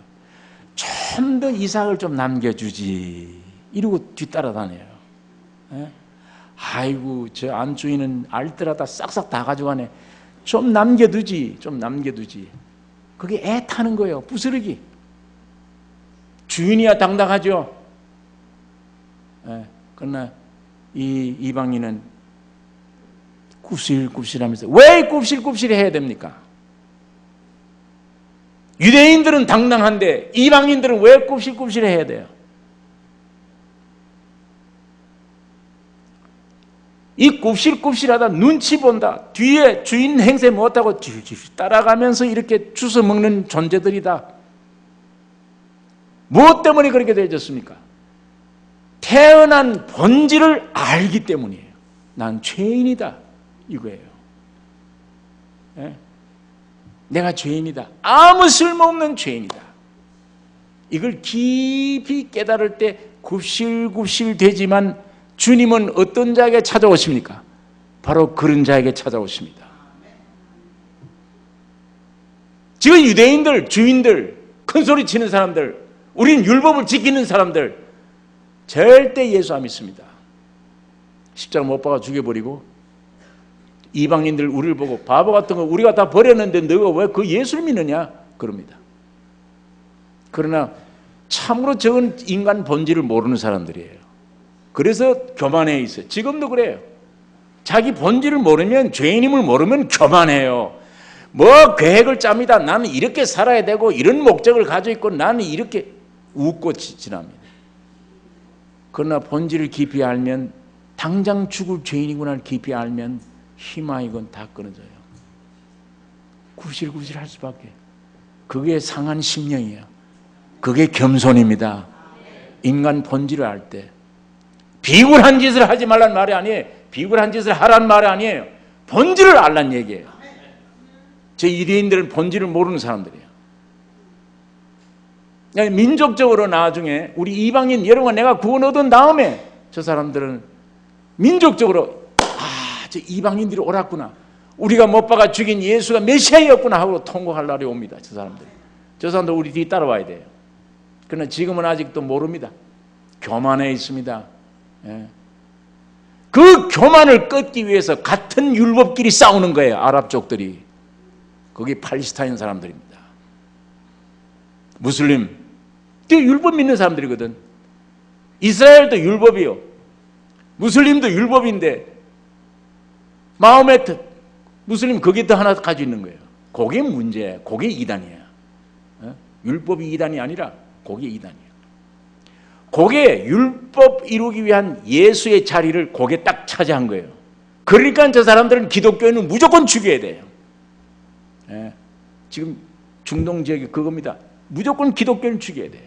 좀 더 이삭을 좀 남겨주지 이러고 뒤따라다녀요. 예? 아이고 저 안주인은 알뜰하다 싹싹 다 가져가네. 좀 남겨두지, 좀 남겨두지. 그게 애 타는 거예요. 부스러기. 주인이야 당당하죠. 예, 그러나 이 이방인은 굽실굽실하면서 왜 굽실굽실 해야 됩니까? 유대인들은 당당한데 이방인들은 왜 굽실굽실 해야 돼요? 이 굽실굽실하다 눈치 본다. 뒤에 주인 행세 못하고 따라가면서 이렇게 주워 먹는 존재들이다. 무엇 때문에 그렇게 되어졌습니까? 태어난 본질을 알기 때문이에요. 난 죄인이다 이거예요. 예? 내가 죄인이다. 아무 쓸모없는 죄인이다. 이걸 깊이 깨달을 때 굽실굽실 되지만 주님은 어떤 자에게 찾아오십니까? 바로 그런 자에게 찾아오십니다. 지금 유대인들, 주인들, 큰소리 치는 사람들, 우린 율법을 지키는 사람들 절대 예수 안 믿습니다. 십자가 못 박아 죽여버리고 이방인들 우리를 보고 바보 같은 거 우리가 다 버렸는데 너가 왜 그 예수를 믿느냐? 그럽니다. 그러나 참으로 적은 인간 본질을 모르는 사람들이에요. 그래서 교만해 있어요. 지금도 그래요. 자기 본질을 모르면, 죄인임을 모르면 교만해요. 뭐 계획을 짭니다. 나는 이렇게 살아야 되고 이런 목적을 가지고 있고 나는 이렇게 웃고 지납니다. 그러나 본질을 깊이 알면, 당장 죽을 죄인이구나를 깊이 알면 희망이건 다 끊어져요. 굽실굽실 할 수밖에. 그게 상한 심령이에요. 그게 겸손입니다. 인간 본질을 알 때. 비굴한 짓을 하지 말란 말이 아니에요. 비굴한 짓을 하란 말이 아니에요. 본질을 알란 얘기예요. 저 유대인들은 본질을 모르는 사람들이에요. 민족적으로 나중에 우리 이방인 여러분 내가 구원 얻은 다음에 저 사람들은 민족적으로 저 이방인들이 옳았구나, 우리가 못 박아 죽인 예수가 메시아였구나 하고 통곡할 날이 옵니다. 저 사람들 우리 뒤 따라와야 돼요. 그러나 지금은 아직도 모릅니다. 교만해 있습니다. 그 교만을 끊기 위해서 같은 율법끼리 싸우는 거예요. 아랍족들이. 거기 팔레스타인 사람들입니다. 무슬림, 율법 믿는 사람들이거든. 이스라엘도 율법이요, 무슬림도 율법인데 마호메트 무슬림 거기에 또 하나 가지고 있는 거예요. 그게 문제예요. 그게 이단이에요. 율법이 이단이 아니라 그게 이단이에요. 그게 율법 이루기 위한 예수의 자리를 그게 딱 차지한 거예요. 그러니까 저 사람들은 기독교인은 무조건 죽여야 돼요. 지금 중동 지역이 그겁니다. 무조건 기독교인을 죽여야 돼요.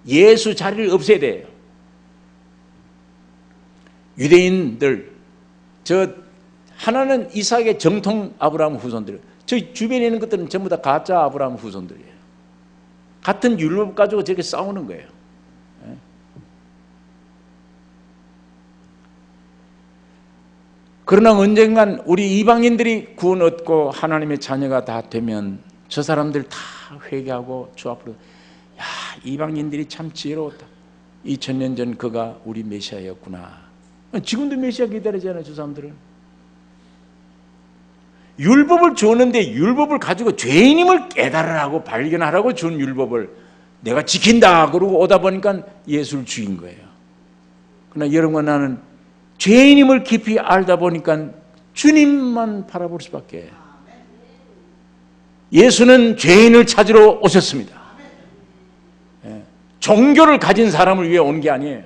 예수 자리를 없애야 돼요. 유대인들, 저 하나는 이삭의 정통 아브라함 후손들, 저 주변에 있는 것들은 전부 다 가짜 아브라함 후손들이에요. 같은 율법 가지고 저렇게 싸우는 거예요. 그러나 언젠간 우리 이방인들이 구원 얻고 하나님의 자녀가 다 되면 저 사람들 다 회개하고 주 앞으로, 야, 이방인들이 참 지혜로웠다, 2000년 전 그가 우리 메시아였구나. 지금도 메시아 기다리잖아요. 저 사람들은 율법을 줬는데 율법을 가지고 죄인임을 깨달으라고 발견하라고 준 율법을 내가 지킨다 그러고 오다 보니까 예수를 죽인 거예요. 그러나 여러분과 나는 죄인임을 깊이 알다 보니까 주님만 바라볼 수밖에. 예수는 죄인을 찾으러 오셨습니다. 종교를 가진 사람을 위해 온 게 아니에요.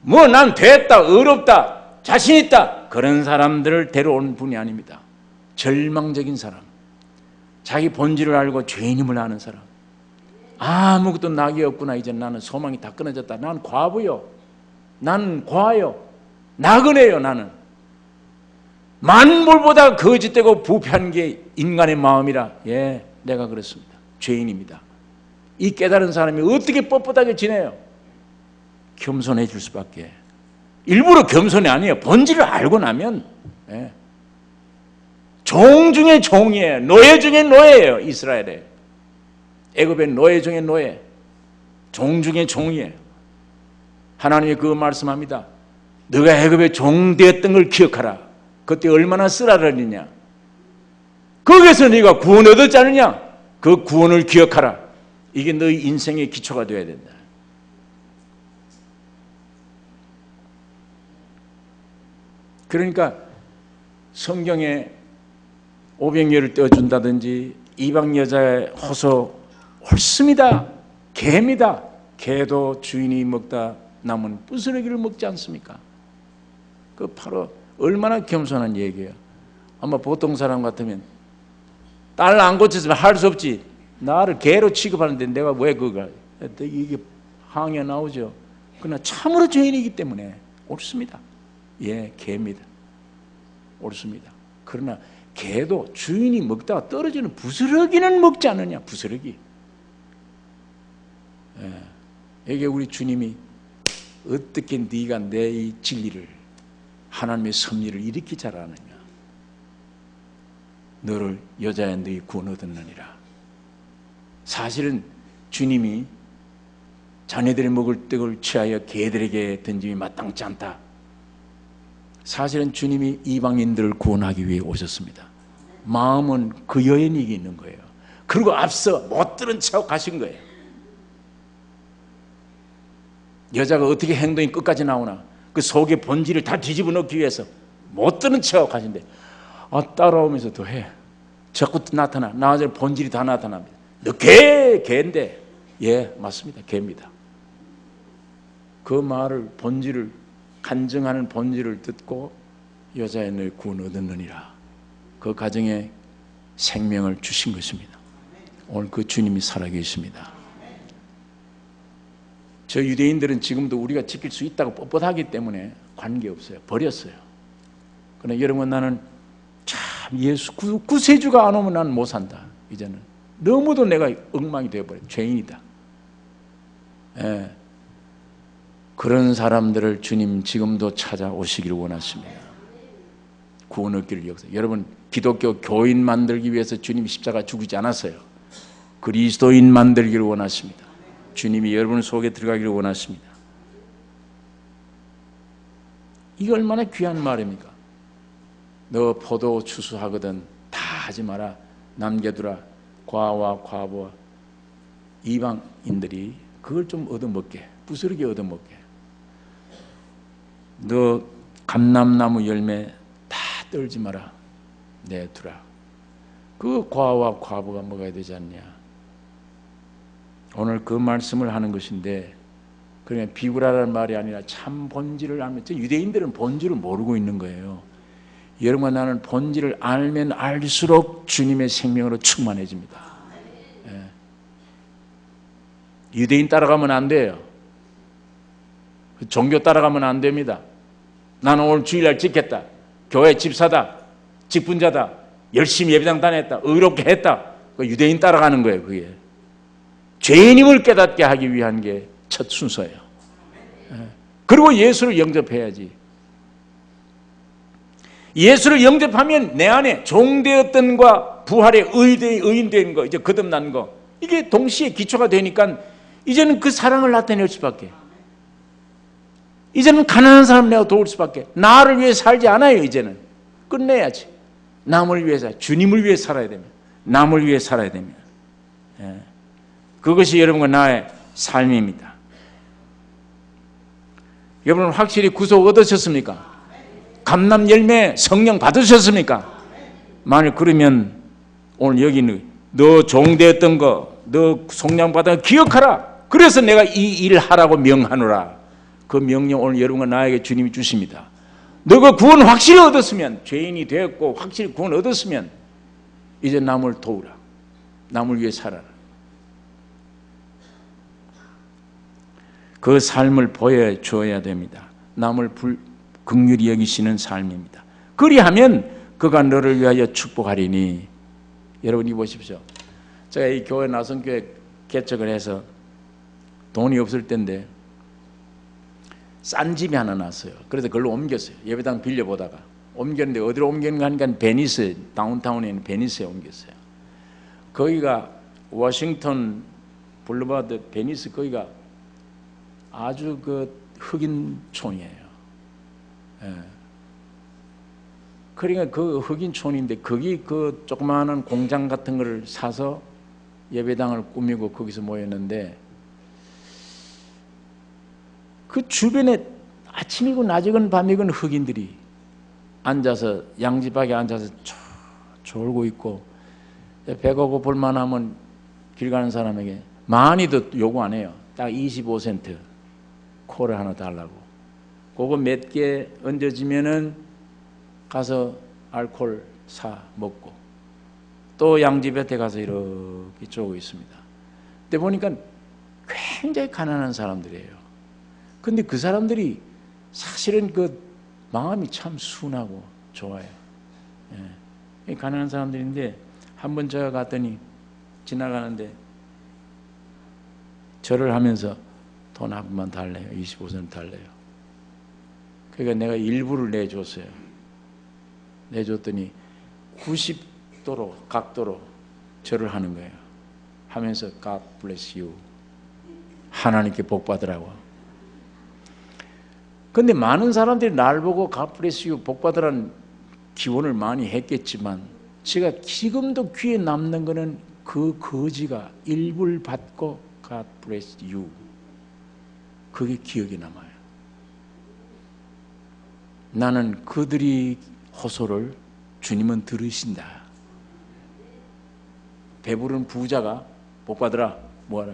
뭐 난 됐다, 어렵다, 자신 있다, 그런 사람들을 데려온 분이 아닙니다. 절망적인 사람, 자기 본질을 알고 죄인임을 아는 사람, 아무것도 낙이 없구나, 이제 나는 소망이 다 끊어졌다, 난 과부요, 난 과요, 나그네요, 나는 만물보다 거짓되고 부패한 게 인간의 마음이라. 예, 내가 그렇습니다. 죄인입니다. 이 깨달은 사람이 어떻게 뻣뻣하게 지내요? 겸손해질 수밖에. 일부러 겸손이 아니에요. 본질을 알고 나면 종 중에 종이에요. 노예 중에 노예예요. 이스라엘에 애굽의 노예 중에 노예, 종 중에 종이에요. 하나님이 그 말씀합니다. 너가 애굽의 종 되었던 걸 기억하라. 그때 얼마나 쓰라렸느냐. 거기서 네가 구원 얻었지 않느냐. 그 구원을 기억하라. 이게 너희 인생의 기초가 되어야 된다. 그러니까 성경에 오병이어를 떼어준다든지 이방 여자의 호소 옳습니다. 개입니다. 개도 주인이 먹다 남은 부스러기를 먹지 않습니까? 그 바로 얼마나 겸손한 얘기예요. 아마 보통 사람 같으면 딸 안 고쳤으면 할 수 없지, 나를 개로 취급하는데 내가 왜 그걸, 이게 항해 나오죠. 그러나 참으로 죄인이기 때문에 옳습니다. 예, 개입니다. 옳습니다. 그러나 개도 주인이 먹다가 떨어지는 부스러기는 먹지 않느냐. 부스러기. 예, 이게 우리 주님이 어떻게 네가 내 이 진리를, 하나님의 섭리를 이렇게 잘 아느냐. 너를 여자야 너희 구원 얻었느니라. 사실은 주님이 자네들이 먹을 떡을 취하여 개들에게 던짐이 마땅치 않다. 사실은 주님이 이방인들을 구원하기 위해 오셨습니다. 마음은 그 여인에게 있는 거예요. 그리고 앞서 못 들은 척 가신 거예요. 여자가 어떻게 행동이 끝까지 나오나, 그 속의 본질을 다 뒤집어 놓기 위해서 못 들은 척 하신데, 따라오면서 더 해. 자꾸 나중에 본질이 다 나타납니다. 너 개인데. 예, 맞습니다. 개입니다. 그 말을, 본질을, 간증하는 본질을 듣고 여자의 너희 구원 얻었느니라. 그 가정에 생명을 주신 것입니다. 오늘 그 주님이 살아계십니다. 저 유대인들은 지금도 우리가 지킬 수 있다고 뻣뻣하기 때문에 관계없어요. 버렸어요. 그러나 여러분, 나는 참 예수 구세주가 안 오면 나는 못 산다. 이제는 너무도 내가 엉망이 되어버려. 죄인이다. 예. 그런 사람들을 주님 지금도 찾아오시기를 원하십니다. 구원 얻기를 역사. 여러분, 기독교 교인 만들기 위해서 주님이 십자가 죽이지 않았어요. 그리스도인 만들기를 원하십니다. 주님이 여러분 속에 들어가기를 원하십니다. 이게 얼마나 귀한 말입니까? 너 포도 추수하거든 다 하지 마라. 남겨두라. 과와 과부와 이방인들이 그걸 좀 얻어먹게, 부스러기 얻어먹게. 너 감람나무 열매 다 떨지 마라. 내두라. 그 과와 과부가 먹어야 되지 않냐. 오늘 그 말씀을 하는 것인데, 그러면 비굴하라는 말이 아니라 참 본질을 알면, 유대인들은 본질을 모르고 있는 거예요. 여러분과 나는 본질을 알면 알수록 주님의 생명으로 충만해집니다. 예. 유대인 따라가면 안 돼요. 종교 따라가면 안 됩니다. 나는 오늘 주일날 지켰다. 교회 집사다. 직분자다. 열심히 예배당 다녔다. 의롭게 했다. 그 유대인 따라가는 거예요. 그게 죄인임을 깨닫게 하기 위한 게 첫 순서예요. 그리고 예수를 영접해야지. 예수를 영접하면 내 안에 종되었던과 부활의 의인된 거, 이제 거듭난 거, 이게 동시에 기초가 되니까 이제는 그 사랑을 나타낼 수밖에, 이제는 가난한 사람 내가 도울 수밖에, 나를 위해 살지 않아요. 이제는 끝내야지. 남을 위해서, 주님을 위해 살아야 됩니다. 남을 위해 살아야 됩니다. 그것이 여러분과 나의 삶입니다. 여러분 확실히 구속 얻으셨습니까? 감람 열매 성령 받으셨습니까? 만일 그러면 오늘 여기는 너 종되었던 거, 너 속량 받아 기억하라. 그래서 내가 이 일을 하라고 명하노라. 그 명령 오늘 여러분과 나에게 주님이 주십니다. 너가 구원 확실히 얻었으면, 죄인이 되었고 확실히 구원 얻었으면 이제 남을 도우라. 남을 위해 살아라. 그 삶을 보여줘야 됩니다. 남을 긍휼히 여기시는 삶입니다. 그리하면 그가 너를 위하여 축복하리니. 여러분이 보십시오. 제가 이 교회 나성교회 개척을 해서 돈이 없을 때인데 싼 집이 하나 났어요. 그래서 그걸로 옮겼어요. 예배당 빌려보다가 옮겼는데 어디로 옮겼는가 하니까 베니스, 다운타운에 있는 베니스에 옮겼어요. 거기가 워싱턴 블루바드 베니스, 거기가 아주 그 흑인촌이에요. 예. 그러니까 그 흑인촌인데 거기 그 조그마한 공장 같은 걸 사서 예배당을 꾸미고 거기서 모였는데, 그 주변에 아침이고 낮이건 밤이건 흑인들이 앉아서 양지바에 앉아서 졸고 있고, 배가 고플 만하면 길 가는 사람에게 많이도 요구 안 해요. 딱 25센트 콜을 하나 달라고. 그거 몇 개 얹어지면은 가서 알코올 사 먹고, 또 양지밭에 가서 이렇게 쪼고 있습니다. 근데 보니까 굉장히 가난한 사람들이에요. 근데 그 사람들이 사실은 그 마음이 참 순하고 좋아요. 예. 가난한 사람들인데 한 번 제가 갔더니 지나가는데 절을 하면서 돈 한 번만 달래요. 25센트 달래요. 그러니까 내가 일부를 내줬어요. 내줬더니 90도로 각도로 절을 하는 거예요. 하면서 God bless you. 하나님께 복 받으라고. 근데 많은 사람들이 날 보고 God bless you, 복 받으라는 기원을 많이 했겠지만, 제가 지금도 귀에 남는 거는 그 거지가 일부를 받고 God bless you, 그게 기억에 남아요. 나는 그들이 호소를 주님은 들으신다. 배부른 부자가 복 받으라 뭐하라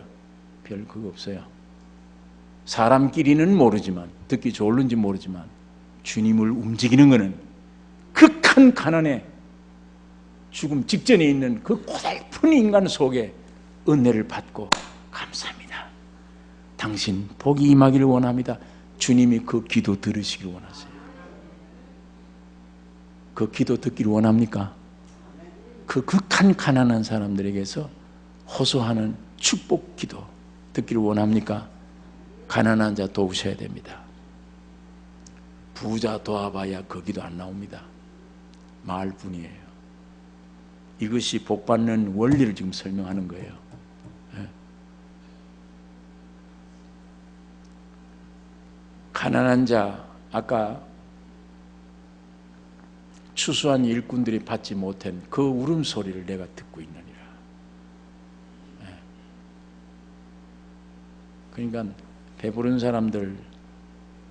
별 그거 없어요. 사람끼리는 모르지만, 듣기 좋을는지 모르지만 주님을 움직이는 것은 극한 가난에 죽음 직전에 있는 그 고달픈 인간 속에 은혜를 받고, 감사합니다, 당신 복이 임하기를 원합니다. 주님이 그 기도 들으시길 원하세요. 그 기도 듣기를 원합니까? 그 극한 가난한 사람들에게서 호소하는 축복 기도 듣기를 원합니까? 가난한 자 도우셔야 됩니다. 부자 도와봐야 거기도 안 나옵니다. 말뿐이에요. 이것이 복받는 원리를 지금 설명하는 거예요. 가난한 자, 아까 추수한 일꾼들이 받지 못한 그 울음소리를 내가 듣고 있느니라. 그러니까 배부른 사람들,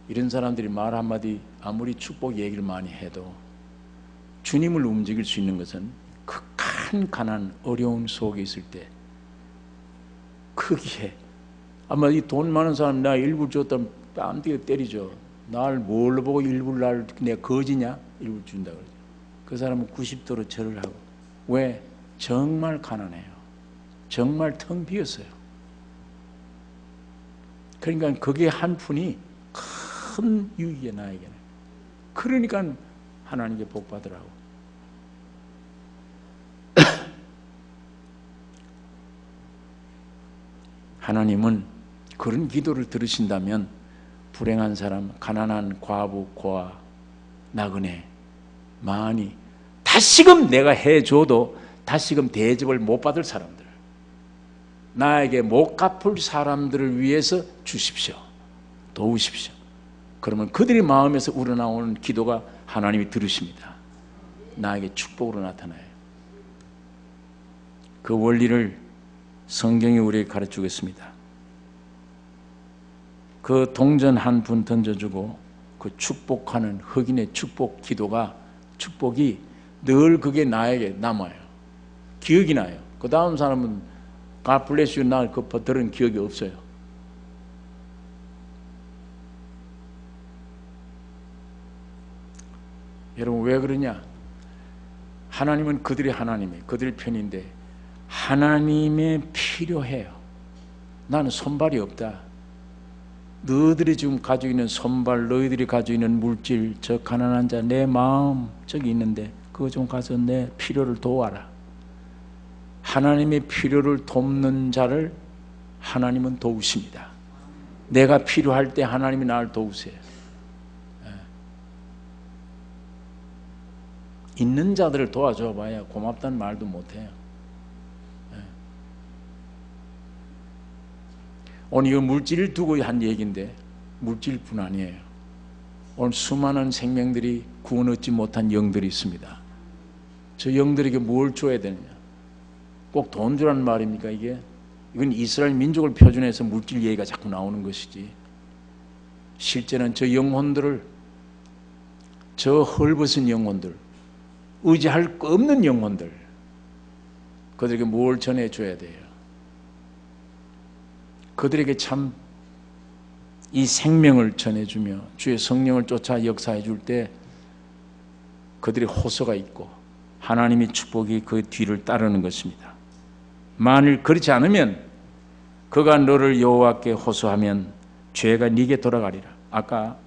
이런 사람들이 말 한마디 아무리 축복 얘기를 많이 해도 주님을 움직일 수 있는 것은 극한 가난, 어려운 속에 있을 때 크기에 아마 이 돈 많은 사람 나 일부 줬다면 뺨때려 때리죠. 날 뭘로 보고 일부를 날 내가 거지냐? 일부 준다 그러죠. 그 사람은 90도로 절을 하고. 왜? 정말 가난해요. 정말 텅 비었어요. 그러니까 그게 한 푼이 큰 유익이에요, 나에게는. 그러니까 하나님께 복 받으라고. 하나님은 그런 기도를 들으신다면 불행한 사람, 가난한 과부, 고아, 나그네 많이 다시금 내가 해줘도 다시금 대접을 못 받을 사람들, 나에게 못 갚을 사람들을 위해서 주십시오. 도우십시오. 그러면 그들의 마음에서 우러나오는 기도가 하나님이 들으십니다. 나에게 축복으로 나타나요. 그 원리를 성경이 우리에게 가르치겠습니다. 그 동전 한 푼 던져주고 그 축복하는 흑인의 축복 기도가, 축복이 늘 그게 나에게 남아요. 기억이 나요. 그 다음 사람은 God bless you 날 그 들은 기억이 없어요. 여러분 왜 그러냐? 하나님은 그들의 하나님이에요. 그들의 편인데 하나님의 필요해요. 나는 손발이 없다. 너희들이 지금 가지고 있는 손발, 너희들이 가지고 있는 물질, 저 가난한 자 내 마음 저기 있는데 그거 좀 가서 내 필요를 도와라. 하나님의 필요를 돕는 자를 하나님은 도우십니다. 내가 필요할 때 하나님이 나를 도우세요. 있는 자들을 도와줘 봐야 고맙다는 말도 못해요. 오늘 이거 물질을 두고 한 얘기인데 물질뿐 아니에요. 오늘 수많은 생명들이 구원 얻지 못한 영들이 있습니다. 저 영들에게 뭘 줘야 되느냐? 꼭 돈 주라는 말입니까 이게? 이건 이스라엘 민족을 표준해서 물질 얘기가 자꾸 나오는 것이지, 실제는 저 영혼들을, 저 헐벗은 영혼들, 의지할 거 없는 영혼들, 그들에게 뭘 전해줘야 돼요? 그들에게 참 이 생명을 전해주며 주의 성령을 쫓아 역사해 줄 때 그들의 호소가 있고 하나님의 축복이 그 뒤를 따르는 것입니다. 만일 그렇지 않으면 그가 너를 여호와께 호소하면 죄가 네게 돌아가리라. 아까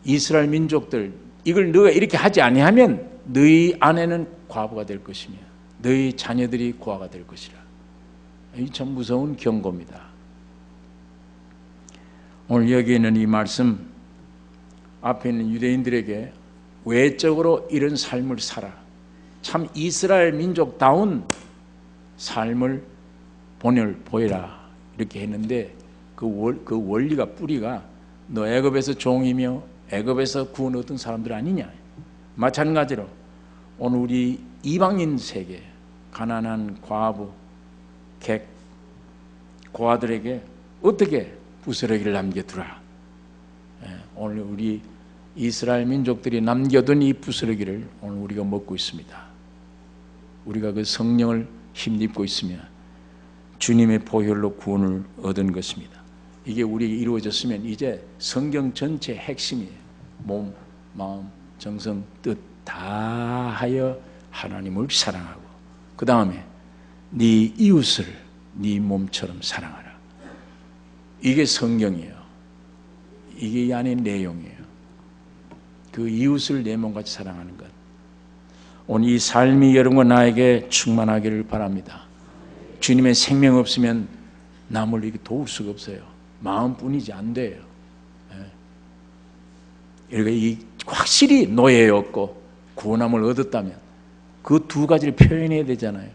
이스라엘 민족들, 이걸 너가 이렇게 하지 아니하면 너희 아내는 과부가 될 것이며 너희 자녀들이 고아가 될 것이라. 이 참 무서운 경고입니다. 오늘 여기 있는 이 말씀, 앞에 있는 유대인들에게 외적으로 이런 삶을 살아, 참 이스라엘 민족다운 삶을 보여라 이렇게 했는데 그 원리가, 뿌리가 너 애굽에서 종이며 애굽에서 구원 얻은 사람들 아니냐. 마찬가지로 오늘 우리 이방인 세계 가난한 과부, 객, 고아들에게 어떻게 부스러기를 남겨두라. 오늘 우리 이스라엘 민족들이 남겨둔 이 부스러기를 오늘 우리가 먹고 있습니다. 우리가 그 성령을 힘입고 있으며 주님의 보혈로 구원을 얻은 것입니다. 이게 우리에게 이루어졌으면 이제 성경 전체 핵심이에요. 몸, 마음, 정성, 뜻 다 하여 하나님을 사랑하고 그 다음에 네 이웃을 네 몸처럼 사랑하라. 이게 성경이에요. 이게 이 안의 내용이에요. 그 이웃을 내 몸같이 사랑하는 것. 오늘 이 삶이 여러분과 나에게 충만하기를 바랍니다. 주님의 생명 없으면 남을 이렇게 도울 수가 없어요. 마음뿐이지 안 돼요. 그러니까 확실히 노예였고 구원함을 얻었다면 그 두 가지를 표현해야 되잖아요.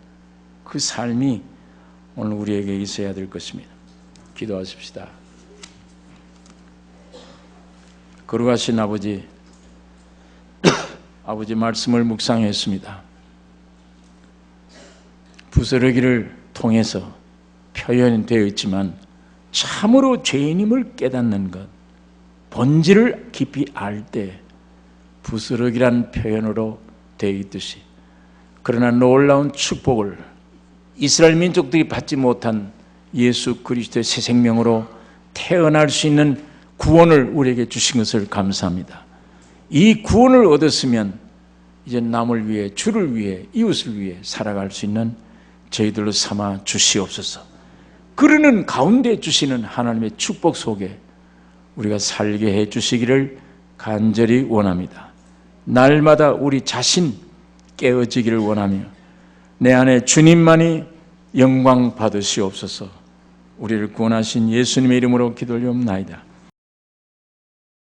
그 삶이 오늘 우리에게 있어야 될 것입니다. 기도하십시다. 거룩하신 아버지, 아버지 말씀을 묵상했습니다. 부스러기를 통해서 표현되어 있지만 참으로 죄인임을 깨닫는 것, 본질을 깊이 알 때 부스러기란 표현으로 되어 있듯이, 그러나 놀라운 축복을 이스라엘 민족들이 받지 못한 예수 그리스도의 새 생명으로 태어날 수 있는 구원을 우리에게 주신 것을 감사합니다. 이 구원을 얻었으면 이제 남을 위해, 주를 위해, 이웃을 위해 살아갈 수 있는 저희들로 삼아 주시옵소서. 그러는 가운데 주시는 하나님의 축복 속에 우리가 살게 해 주시기를 간절히 원합니다. 날마다 우리 자신 깨어지기를 원하며 내 안에 주님만이 영광 받으시옵소서. 우리를 구원하신 예수님의 이름으로 기도 올리옵나이다.